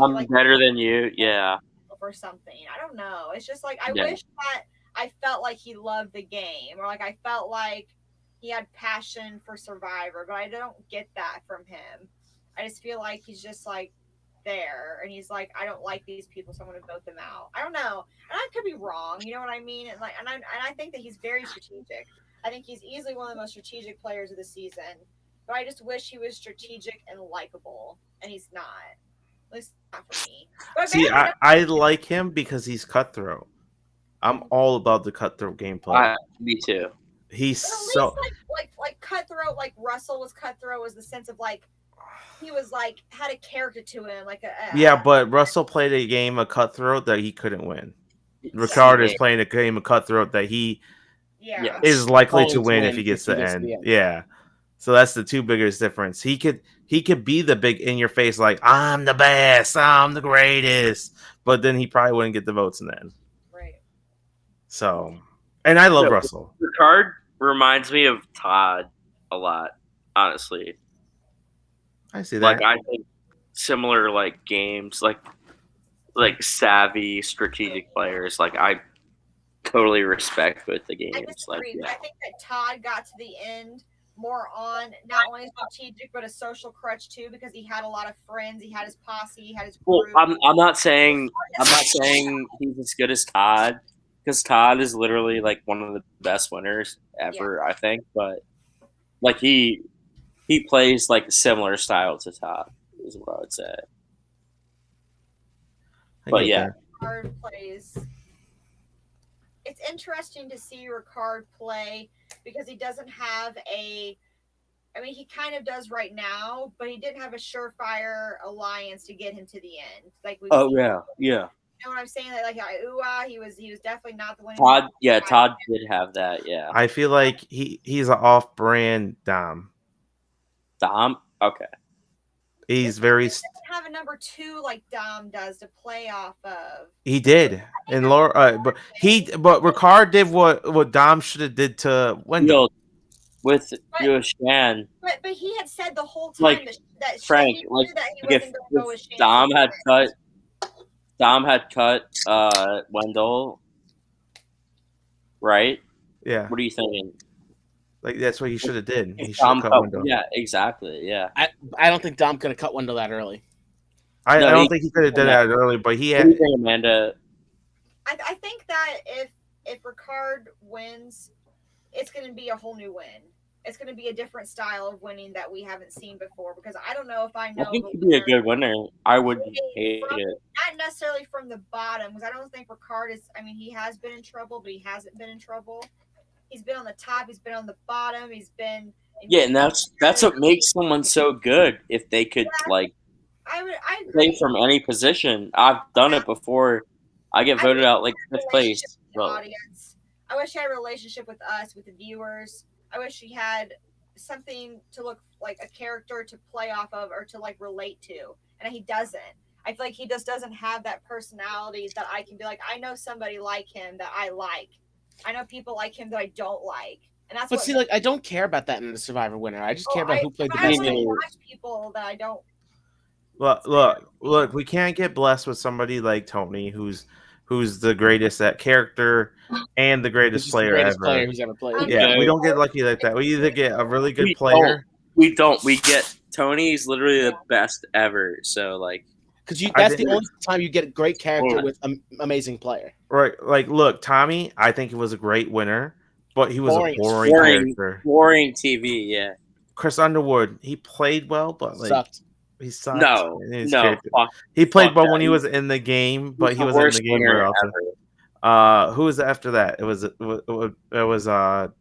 I'm like better than you. Yeah. or something. I don't know. It's just like I Yeah. wish that I felt like he loved the game, or like I felt like he had passion for Survivor, but I don't get that from him. I just feel like he's just like there, and he's like, I don't like these people, so I'm going to vote them out. I don't know, and I could be wrong. You know what I mean? And like, and I think that he's very strategic. I think he's easily one of the most strategic players of the season. But I just wish he was strategic and likable, and he's not. At least not for me. But See, maybe I like him because he's cutthroat. I'm all about the cutthroat gameplay. Me too. He's But at least so like cutthroat, like Russell was cutthroat, was the sense of like he was like had a character to him, like yeah, but Russell played a game of cutthroat that he couldn't win. Ricard is playing a game of cutthroat that he yeah. is likely to Going to win win if he gets if the he gets end. to the end. Yeah. So that's the two biggest difference. He could be the big in your face, like I'm the best, I'm the greatest, but then he probably wouldn't get the votes in the end. Right. So, and I love Russell. Ricard reminds me of Todd a lot, honestly. I see that. Like I think similar like games, like savvy strategic players. Like I totally respect with the games. I disagree. Like I think that Todd got to the end more on not only strategic but a social crutch too, because he had a lot of friends, he had his posse, he had his well, group. I'm not saying he's as good as Todd, because Todd is literally like one of the best winners ever, I think. But like he plays like a similar style to Todd, is what I would say. But yeah, Ricard plays. It's interesting to see Ricard play because he doesn't have a. I mean, he kind of does right now, but he didn't have a surefire alliance to get him to the end. Like we. yeah. You know what I'm saying? Like he was definitely not the one. Todd did have that. Yeah, I feel like he's an off-brand Dom. Dom. Okay. He's very. He doesn't have a number 2 like Dom does to play off of. He did, and Laura, but Ricard did what Dom should have did to Wendell. With Shan. But he had said the whole time Like, that Frank, he like knew that he wasn't going to go with Shan. Dom had cut Wendell, right? Yeah. What are you thinking? Like that's what he should have did. He should have cut Wendell. Yeah, exactly. Yeah. I don't think Dom could have cut Wendell that early. I don't think he could have done that early, but he had. What do you think, Amanda? I think that if Ricard wins, it's going to be a whole new win. It's going to be a different style of winning that we haven't seen before, because I don't know if I know. I think he'd be a good winner. I wouldn't hate it. Not necessarily from the bottom, because I don't think Ricard is. I mean, he has been in trouble, but he hasn't been in trouble. He's been on the top. He's been on the bottom. He's been. Yeah, and that's what makes someone so good. If they could I play from any position. I've done it before. I get voted out like 5th place. Audience. I wish he had a relationship with us, with the viewers. I wish he had something to look like, a character to play off of or to like relate to, and he doesn't. I feel like he just doesn't have that personality that I can be like, I know somebody like him that I like. I know people like him that I don't like. And that's. But see, like, I don't care about that in the Survivor winner. I just care about who played the best. best game. Watch people that I don't. Look, we can't get blessed with somebody like Tony, who's the greatest at character and the greatest player ever. Who's ever played. Yeah, we don't get lucky like that. We either get a really good player. We don't. We get Tony's literally the best ever. So like, because that's the only time you get a great character with an amazing player. Right. Like, look, Tommy, I think he was a great winner, but he was a boring character. Boring TV. Yeah. Chris Underwood, he played well, but like sucked. He sucked. No. He played well when he was in the game, but he was in the game very often. Who was after that? It was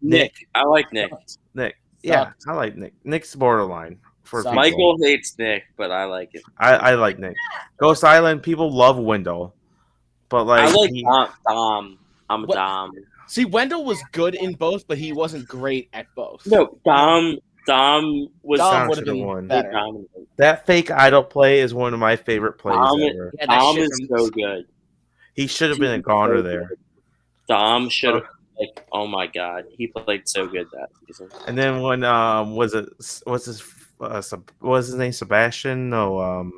Nick. I like Nick. Nick. Yeah, I like Nick. Nick's borderline. Michael hates Nick, but I like it. I like Nick. Ghost Island, people love Wendell, but like I like Dom. I'm Dom. See, Wendell was good in both, but he wasn't great at both. No, Dom would have been better. That fake idol play is one of my favorite plays ever. Dom is so good. He should have been a goner there. Dom should have. Like, oh my god, he played so good that season. And then when was his name Sebastian? No,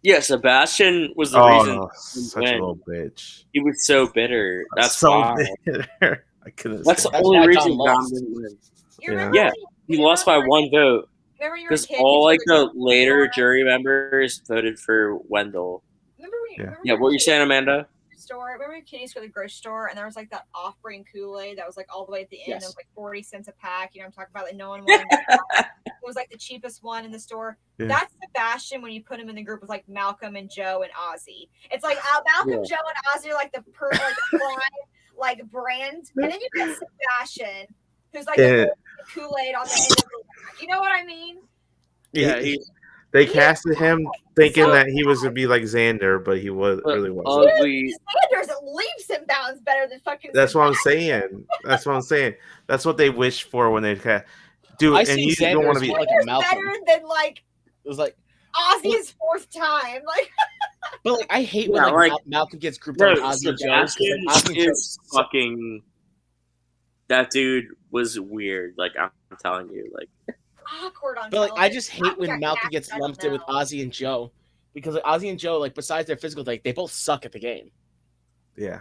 Yeah, Sebastian was the reason such a little bitch. he was so bitter. That's so why. bitter. I couldn't. That's the That's only why reason Dom Dom lost. didn't win. You remember? Yeah, he lost by one vote. Remember you were a Because kid. all you like the go to later store? jury members voted for Wendell. Remember when you? Yeah. Remember Yeah, what were you saying, Amanda? Store. Remember when kids go to the grocery store and there was like that off-brand Kool-Aid that was like all the way at the end. Yes. It was like 40 cents a pack. You know what I'm talking about? That no one wanted. To buy. It was like the cheapest one in the store. Yeah. That's Sebastian when you put him in the group with like Malcolm and Joe and Ozzy. It's like Malcolm, Joe, and Ozzy are like the prime like brand, and then you got Sebastian, who's like the Kool-Aid on the end of the pack. You know what I mean? Yeah, they casted him thinking that he was gonna be like Xander, but he really wasn't. Xander's leaps and bounds better than fucking. That's what I'm saying. That's what I'm saying. That's what they wished for when they cast. Dude, I and see you Xander don't want to be like a Malcolm. Better than like it was like Ozzy's fourth time. Like, but like I hate when Malcolm gets grouped on Ozzy and Joe. Ozzy is fucking. That dude was weird. Like I'm telling you, like. Awkward on. But like I just hate when Malcolm gets lumped in with Ozzy and Joe, because like, Ozzy and Joe, like besides their physical, like they both suck at the game. Yeah.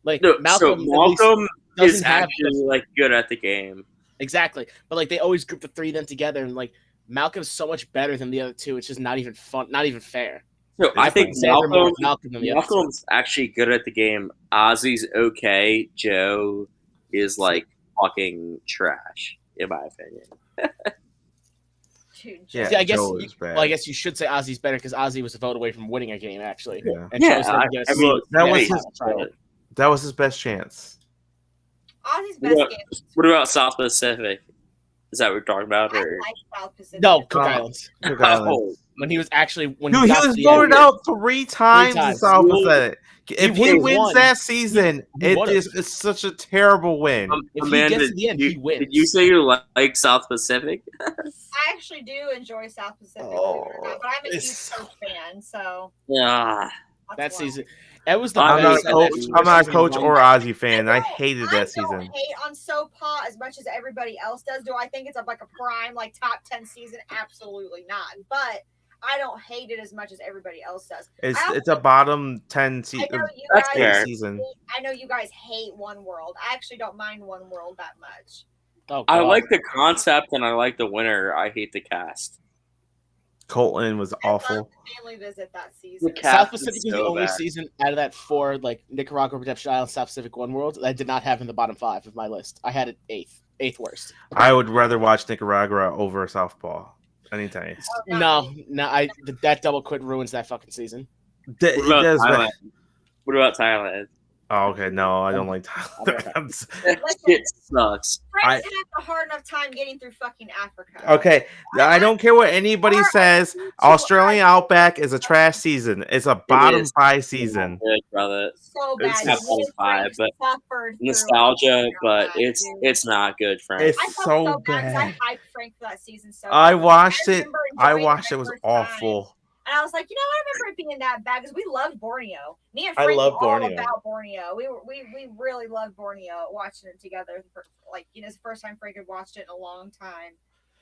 Like no, Malcolm is actually like good at the game. Exactly, but like they always group the three of them together, and like Malcolm's so much better than the other two. It's just not even fun, not even fair. No, I think Malcolm's actually good at the game. Ozzy's okay. Joe is like fucking trash, in my opinion. Yeah, I guess. Well, I guess you should say Ozzy's better because Ozzy was a vote away from winning a game, actually. Yeah, and that was his best chance. Ozzy's best game. What about South Pacific? Is that what we're talking about? Or? I like South Pacific. No, Cook Islands. Cook Islands. When he was actually he was voted out three times in South Pacific. If he wins that season, it's such a terrible win. If he gets to the end, he wins. Did you say you like South Pacific? I actually do enjoy South Pacific, but I'm a huge Coach fan, so yeah. That season, that was the. I'm not a Coach or Ozzy fan. I hated that season. I don't hate on SoPa as much as everybody else does. Do I think it's like a prime, like top 10 season? Absolutely not. But I don't hate it as much as everybody else does. It's a bottom 10 season. I know you guys hate One World. I actually don't mind One World that much. I like the concept and I like the winner. I hate the cast. Colton was awful. Family visit that season. South Pacific is the only season out of that four, like Nicaragua, Redemption Island, South Pacific, One World, that I did not have in the bottom 5 of my list. I had it eighth worst. I would rather watch Nicaragua over Southpaw anytime. No, that double quit ruins that fucking season. What about Thailand? Oh, okay. No, I don't like Thailand. It sucks. France had a hard enough time getting through fucking Africa. Okay, I don't care what anybody says. Australian Outback is a trash season. It's a bottom 5 season. Good, brother. So bad. It's top 5, but nostalgia, but it's not good, Frank. It's so bad. I hyped Frank for that season so I watched it. It was awful. And I was like, I remember it being that bad because we loved Borneo. Me and Frank were all about Borneo. We really loved Borneo, watching it together. It's the first time Frank had watched it in a long time,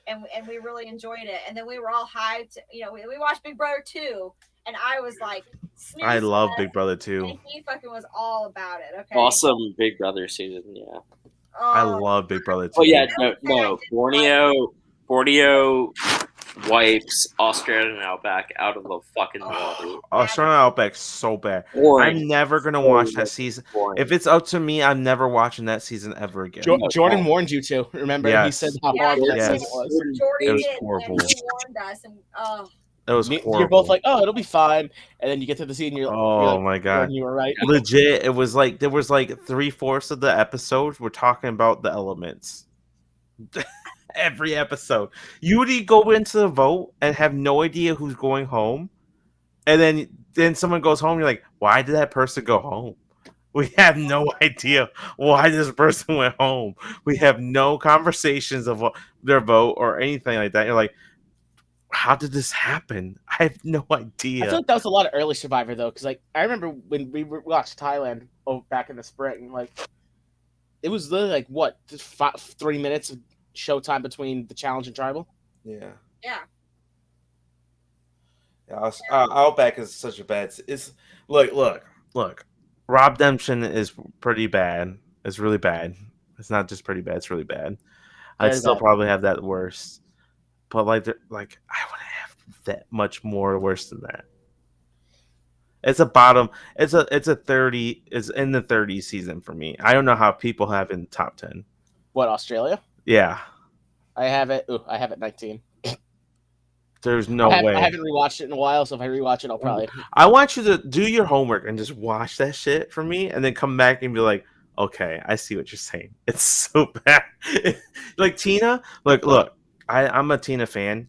and we really enjoyed it. And then we were all hyped. We watched Big Brother 2, and I was like, I love Big Brother 2. And he fucking was all about it. Okay. Awesome Big Brother season, yeah. I love Big Brother 2. Oh yeah, no, Borneo wipes Australian Outback out of the fucking water. Australian Outback's so bad. I'm never gonna watch that season. If it's up to me, I'm never watching that season ever again. Jordan warned you to. Remember, he said how hard that season was. Jordan did, horrible. And he warned us, and it was horrible. You're both like, oh, it'll be fine, and then you get to the scene, you're like, my god, you were right. Legit, it was like there was like 3/4 of the episodes were talking about the elements. Every episode, you would go into the vote and have no idea who's going home, and then someone goes home. You're like, why did that person go home? We have no idea why this person went home. We have no conversations of their vote or anything like that. You're like, how did this happen? I have no idea. I feel like that was a lot of early Survivor though, because I remember when we watched Thailand back in the spring, it was literally just 3 minutes of showtime between the challenge and tribal. Yeah. Outback is such a bad. It's look. Rob Demption is pretty bad. It's really bad. It's not just pretty bad. It's really bad. I'd Very still bad. probably have that worse, but like I wouldn't have that much more worse than that. It's a bottom. It's a 30. It's in the 30 season for me. I don't know how people have in top 10. What, Australia? Yeah, I have it. Ooh, I have it 19. there's no I way. haven't rewatched it in a while, so if I rewatch it, I'll probably. I want you to do your homework and just watch that shit for me, and then come back and be like, okay, I see what you're saying. It's so bad. Like Tina, look, I'm a Tina fan,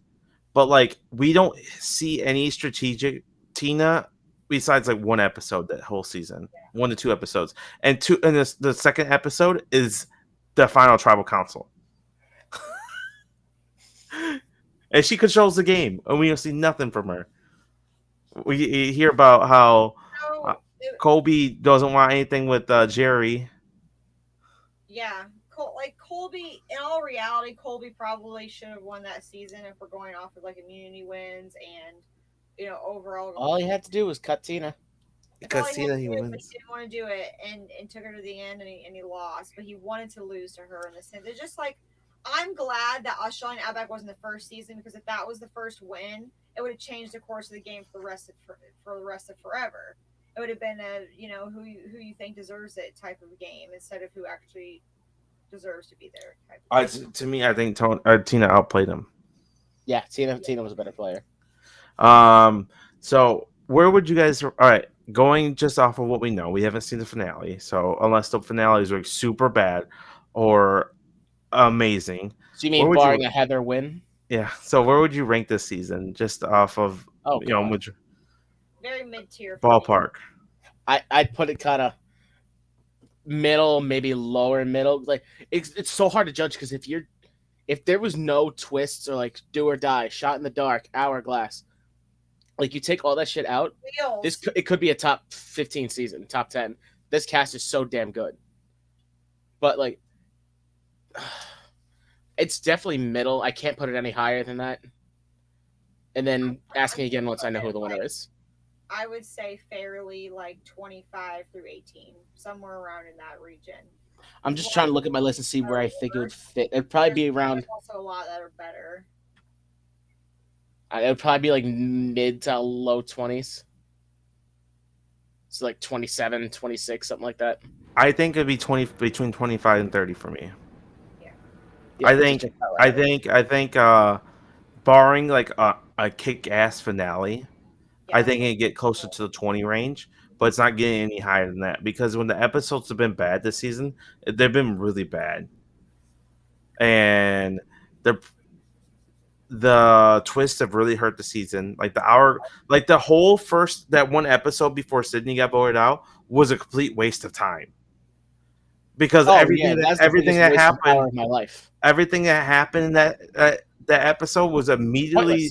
but like we don't see any strategic Tina besides like one episode that whole season, 1 to 2 episodes, and the second episode is the final tribal council, and she controls the game, and we don't see nothing from her. We hear about how uh, So, Kobe doesn't want anything with Jerry. yeah, like Colby. In all reality, Colby probably should have won that season if we're going off of like immunity wins and overall. All he had to do was cut Tina. That's all Because he had Tina, to he do, but he wins. didn't want to do it, and took her to the end, and he lost. But he wanted to lose to her in the sense. It's just like I'm glad that Australian Outback wasn't the first season, because if that was the first win, it would have changed the course of the game for the rest of forever. It would have been a who you think deserves it type of game instead of who actually deserves to be there type of game. To me, I think Tina outplayed him. Yeah, Tina was a better player. So where would you guys? All right, going just off of what we know, we haven't seen the finale. So unless the finale is like super bad or amazing, So you where mean would barring you? a Heather win? Yeah. So where would you rank this season, just off of Oh god, which Very mid tier for me. ballpark? I'd put it kind of middle, maybe lower middle. Like it's so hard to judge because if there was no twists or like do or die, shot in the dark, hourglass, like you take all that shit out, Wheels. it could be a top 15 season, top 10. This cast is so damn good. But like it's definitely middle. I can't put it any higher than that. And then ask me again once I know who the winner is. I would say fairly like 25 through 18, somewhere around in that region. I'm just trying to look at my list and see where I think it would fit. It'd probably be around. There's also a lot that are better. It would probably be like mid to low 20s. So like 27, 26, something like that. I think it'd be between 25 and 30 for me. Yeah, I think barring like a kick-ass finale, I think it'd get closer to the 20 range, but it's not getting any higher than that because when the episodes have been bad this season, they've been really bad. And the twists have really hurt the season. Like the whole that one episode before Sydney got voted out was a complete waste of time. Because everything that happened of my life. Everything that happened in that episode was immediately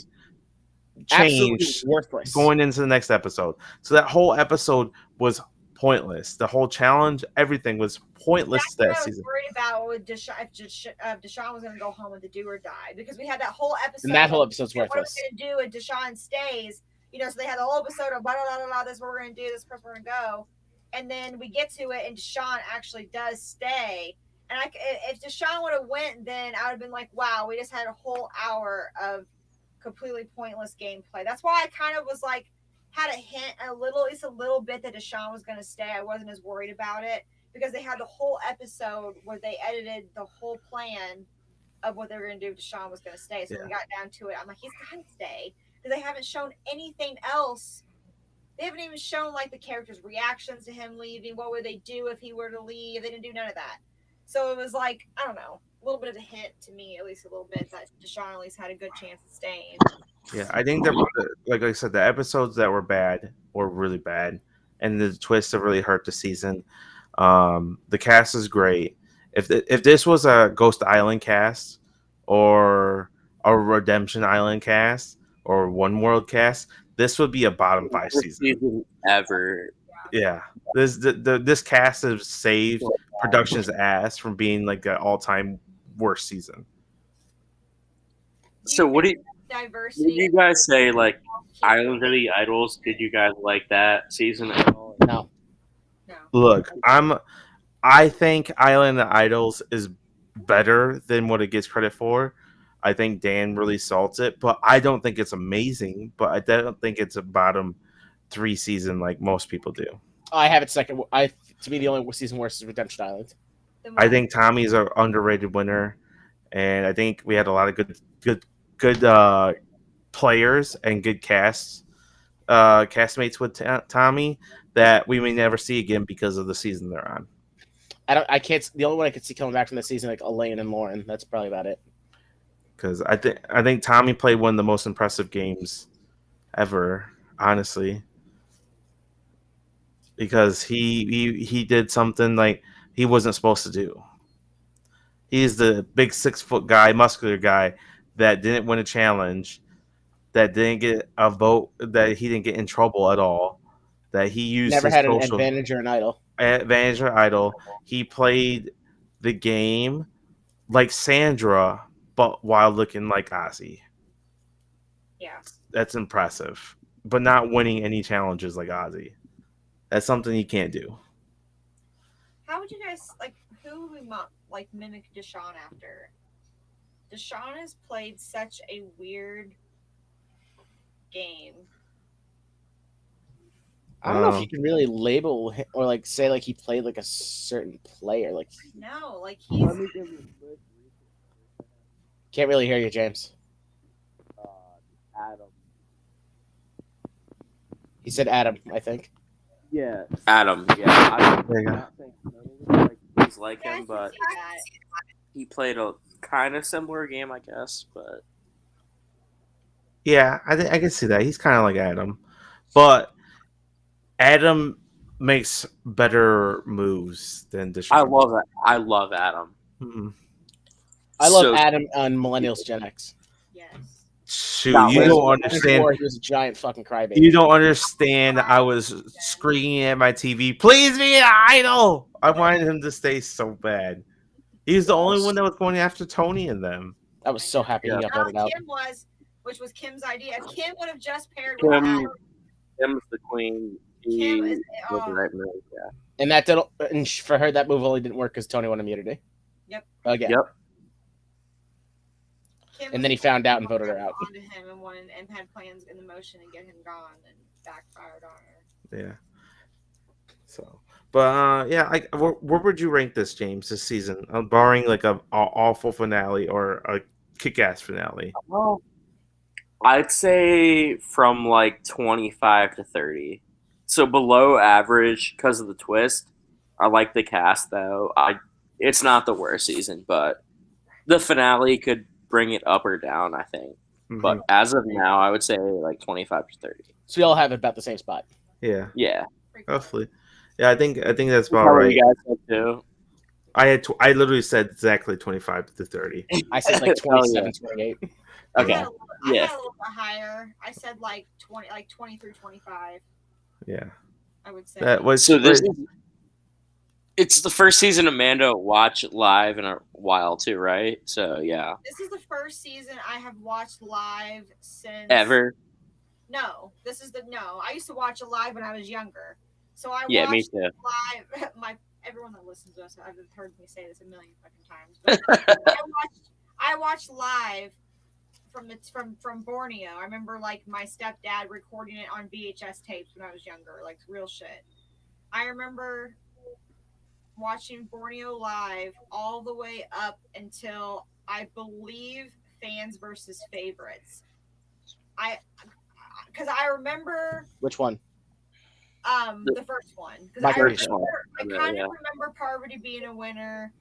changed worthless going into the next episode. So that whole episode was pointless. The whole challenge, everything was pointless that season. I was worried about with Deshaun was going to go home with the do or die, because we had that whole episode. And that whole episode's worthless. What are we going to do if Deshaun stays? So they had the whole episode of blah, blah, blah, blah, this is what we're going to do, this is where we're going to go. And then we get to it, and Deshaun actually does stay. And if Deshaun would have went, then I would have been like, wow, we just had a whole hour of completely pointless gameplay. That's why I kind of was like, had a hint, at least a little bit, that Deshaun was going to stay. I wasn't as worried about it because they had the whole episode where they edited the whole plan of what they were going to do if Deshaun was going to stay. So when we got down to it, I'm like, he's got to stay, because they haven't shown anything else. They haven't even shown like the characters' reactions to him leaving. What would they do if he were to leave? They didn't do none of that. So it was like, I don't know, a little bit of a hint to me, at least a little bit, that Deshaun at least had a good chance of staying. Yeah, I think that, like I said, the episodes that were bad were really bad, and the twists have really hurt the season. The cast is great. If this was a Ghost Island cast or a Redemption Island cast or One World cast, this would be a bottom 5 season ever. Yeah, this cast has saved production's ass from being like an all-time worst season. So what do you? diversity. Did you guys say like Island of the Idols? Did you guys like that season at all? No. No. Look, I think Island of Idols is better than what it gets credit for. I think Dan really salts it, but I don't think it's amazing. But I don't think it's a bottom 3 season like most people do. I have it second. To me, the only season worse is Redemption Island. I think Tommy's an underrated winner, and I think we had a lot of good players and good castmates with Tommy that we may never see again because of the season they're on. I can't. The only one I could see coming back from this season, like Elaine and Lauren. That's probably about it. Because I think Tommy played one of the most impressive games ever, honestly. Because he did something like he wasn't supposed to do. He's the big 6-foot guy, muscular guy that didn't win a challenge, that didn't get a vote, that he didn't get in trouble at all, that he used Never his had an social advantage or an idol. advantage or idol. He played the game like Sandra, but while looking like Ozzy. Yeah. That's impressive. But not winning any challenges like Ozzy. That's something you can't do. How would you guys who would we like mimic Deshaun after? Deshaun has played such a weird game. I don't know if you can really label him or like say like he played like a certain player. Like No, like he's can't really hear you, James. Adam. He said Adam, I think. Yeah. Adam. Yeah. There you go. I think totally he's like Yeah, I him, can but see that. he played a kind of similar game, I guess. But Yeah, I can see that. He's kind of like Adam. But Adam makes better moves than Deshaun. I love that. I love Adam. Mm-hmm. I love So- Adam on Millennials Gen X. Yes. Shoot, Nah, you where's- don't understand. Before, he was a giant fucking crybaby. You don't understand. I was screaming at my TV, please be an idol. I wanted him to stay so bad. He's the only one that was going after Tony and them. I was so happy he got No, voted out. Kim was, which was Kim's idea. Kim would have just paired Kim- with Adam. Kim's the queen. He Kim is did the right move. Yeah. And that did, and for her, that move only didn't work because Tony won immunity. Yep. Again. Yep. Kim And then he found out and voted her out. onto him and had plans in the motion and get him gone and backfired on her. Yeah. So, but yeah, where would you rank this, James, this season? Barring like a awful finale or a kick-ass finale. Well, I'd say from like 25 to 30. So below average because of the twist. I like the cast though. It's not the worst season, but the finale could bring it up or down, I think. Mhm. But as of now, I would say like 25 to 30. So we all have about the same spot. Yeah, Yeah. roughly. Yeah, I think that's about Probably right. you guys said too. I literally said exactly 25 to 30. I said like Hell yeah. 27, 28. Okay. I had a Yeah. little bit higher. I said like 20 through 25. Yeah, I would say. that was So it's the first season Amanda watched live in a while too, right? So yeah. This is the first season I have watched live since Ever? No, this is no. I used to watch it live when I was younger. So I Yeah, me watched too. live. Everyone that listens to us, I've heard me say this a million fucking times. But I watched live from Borneo. I remember like my stepdad recording it on VHS tapes when I was younger, like real shit. I remember watching Borneo live all the way up until I believe Fans versus Favorites. Because I remember Which one? the first one. Because My I first kind Yeah. of remember Parvati being a winner,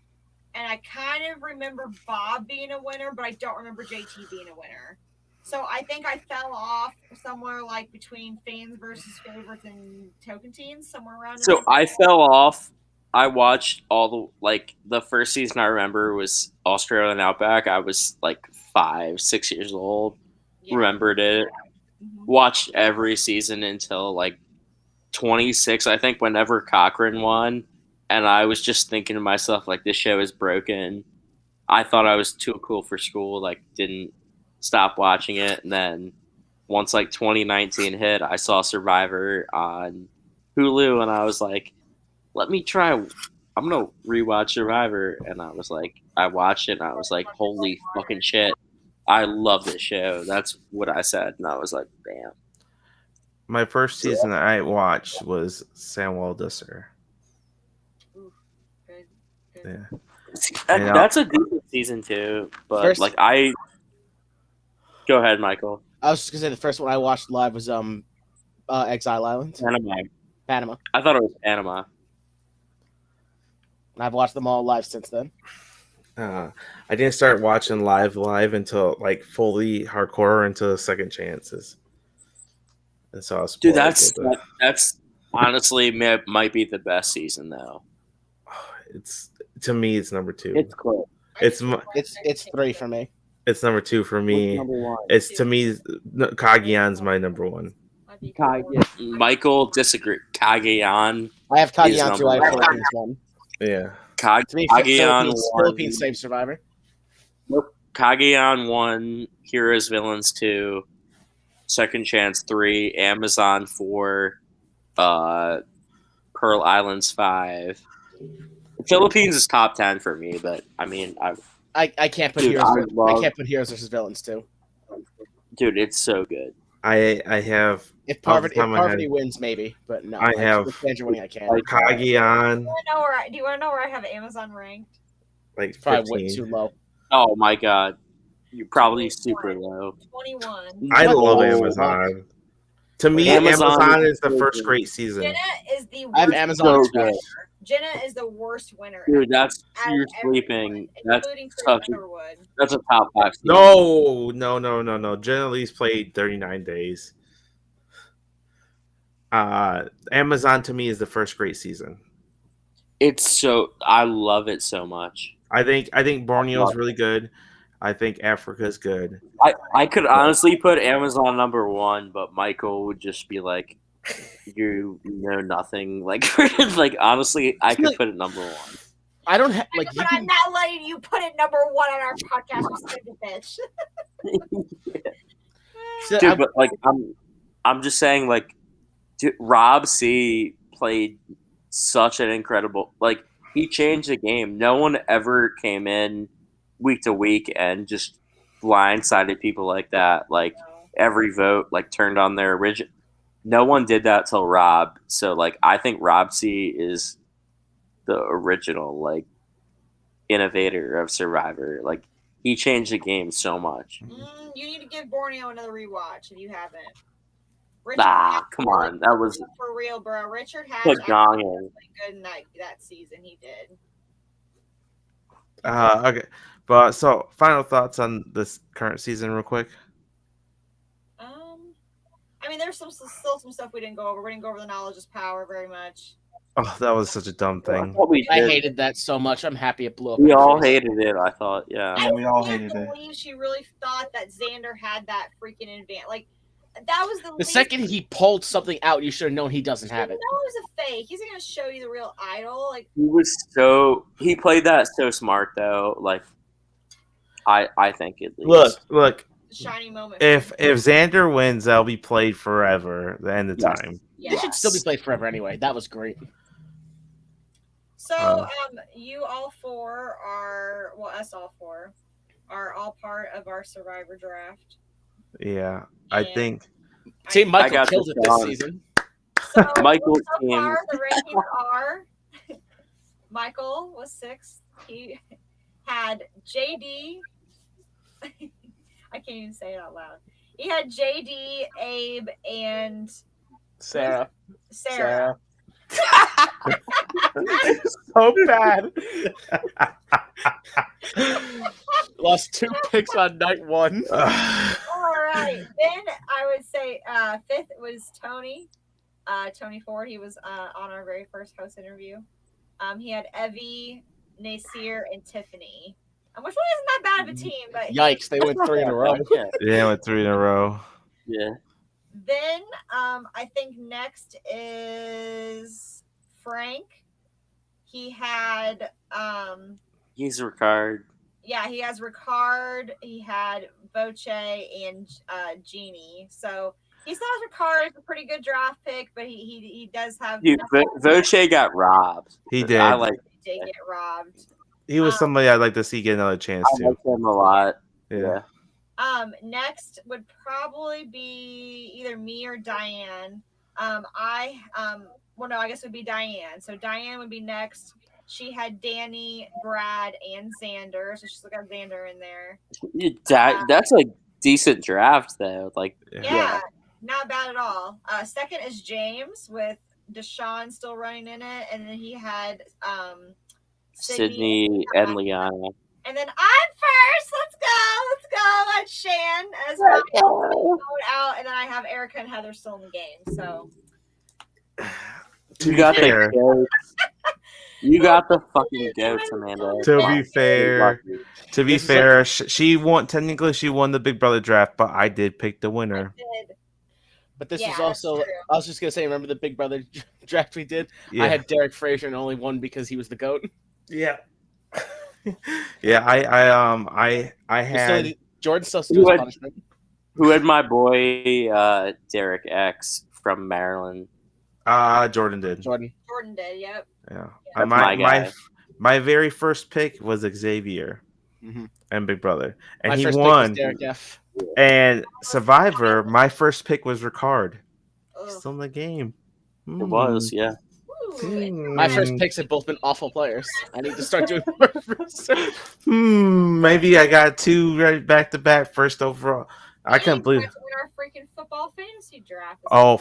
and I kind of remember Bob being a winner, but I don't remember JT being a winner. So I think I fell off somewhere like between Fans versus Favorites and Token Teens, somewhere around. So there. I fell off. I watched all the first season I remember was Australian Outback. I was like 5, 6 years old. Yeah. Remembered it. Mhm. Watched every season until like 26, I think, whenever Cochran won. And I was just thinking to myself, like, this show is broken. I thought I was too cool for school, like, didn't stopped watching it, and then once like 2019 hit, I saw Survivor on Hulu, and I was like, let me try. I'm gonna rewatch Survivor, and I was like, I watched it, and I was like, holy fucking shit, I love this show. That's what I said, and I was like, damn. My first season that I watched was Samuel Disser. Ooh, good. Yeah. That's a decent season too, but First- like I. Go ahead, Michael. I was just gonna say the first one I watched live was Exile Island, Panama. I thought it was Panama. And I've watched them all live since then. I didn't start watching live until like fully hardcore into the Second Chances. And so I was Dude, that's honestly might be the best season though. It's to me, it's number 2. It's close. It's 3 for me. It's number 2 for me. Number 1. It's to me, Kageyan's my number 1. Michael disagree. Kageyan. I have Is Kageyan 2. I have number Philippines 1. Yeah. To me, Kageyan Philippines save Survivor. Nope. Kageyan 1, Heroes Villains 2, Second Chance 3, Amazon 4, Pearl Islands 5. Philippines is top 10 for me, but I mean, I can't put Dude, Heroes. I I can't put Heroes versus Villains too. dude, it's so good. I have If off the Parvati, top of my head, wins, maybe, but no. I have- with Danger winning. I can't. Kageyan Do you want to know where I have Amazon ranked? like Probably way 15. too low. Oh my god, you're probably super low. 21. I What? love Oh, Amazon. To me, Amazon Amazon is is the so first good. great season. Jenna is the worst I have Amazon winner so good. ever. Jenna is the worst winner. Dude, that's out of you're everyone, sleeping. That's including Chris such a, Underwood. that's a top 5 season. No. Jenna Lee's played 39 days. Amazon to me is the first great season. It's so I love it so much. I think Borneo's really good. I think Africa's good. I could honestly put Amazon number 1, but Michael would just be like, you know nothing. Like like honestly, I could put it number 1. I don't have like. But I'm not letting you put it number 1 on our podcast. You son of a bitch. So Dude, but like I'm just saying, like, dude, Rob C played such an incredible, like, he changed the game. No one ever came in week to week and just blindsided people like that. Like, every vote like turned on their original. No one did that till Rob. So like I think Rob C is the original like innovator of Survivor. Like he changed the game so much. You need to give Borneo another rewatch if you haven't. Come on, that was for real, bro. Richard Hatch like actually was good in that season. He did. Okay, but so final thoughts on this current season, real quick. I mean, there's still some stuff we didn't go over. We didn't go over the knowledge is power very much. Oh, that was such a dumb thing. I hated that so much. I'm happy it blew up. We all hated it. I thought, yeah. We all hated it. I can't believe she really thought that Xander had that freaking advantage. Like that was the second he pulled something out, you should have known he doesn't have it. No, it was a fake. He's gonna show you the real idol. Like he played that so smart though. Like I think at least. Look. Shiny moment. If Xander wins, that'll be played forever. The end of time. It should still be played forever anyway. That was great. So, you all four are us all four are all part of our Survivor draft. Yeah, I think. See, Michael killed it this season. So, Michael's so far, the rankings are: Michael was 6th. He had JD. I can't even say it out loud. He had JD, Abe, and Sarah. So bad. Lost 2 picks on night 1. All right. Then I would say 5th was Tony. Tony Ford. He was on our very first host interview. He had Evie, Nasir, and Tiffany. Which one isn't that bad of a team, but yikes, they went 3 in a row. Yeah, went 3 in a row. Yeah. Then I think next is Frank. He had he's Ricard. Yeah, he has Ricard. He had Voce and Genie. So he still has Ricard as a pretty good draft pick, but he does have. Dude, Voce got robbed. He I did. like Did get robbed. He was somebody I'd like to see get another chance I to. like him a lot. Yeah. Next would probably be either me or Diane. Well, no, I guess it would be Diane. So Diane would be next. She had Danny, Brad, and Xander. So she's got Xander in there. That's a decent draft, though. Like, yeah, not bad at all. Second is James with Deshaun still running in it, and then he had Sydney and Liana. And then I'm first. Let's go. That's Shan as well. Out, and then I have Erica and Heather still in the game. So you got the goat. You got the fucking goats, Amanda. To be fair, she won. Technically, she won the Big Brother draft, but I did pick the winner. But this is also. I was just gonna say, remember the Big Brother draft we did? Yeah. I had Derek Frazier and only won because he was the GOAT. Yeah. Yeah, I had Jordan still steals punishment. Who had my boy Derek X from Maryland? Jordan did. Jordan did. Yep. Yeah. My very first pick was Xavier and Big Brother, and my he first won. Pick was Derek F. And Survivor, my first pick was Ricard. Still in the game. It was, yeah. My first picks have both been awful players. I need to start doing more research. Maybe I got 2 right back to back first overall. I can't believe. Our freaking football fantasy draft. Oh,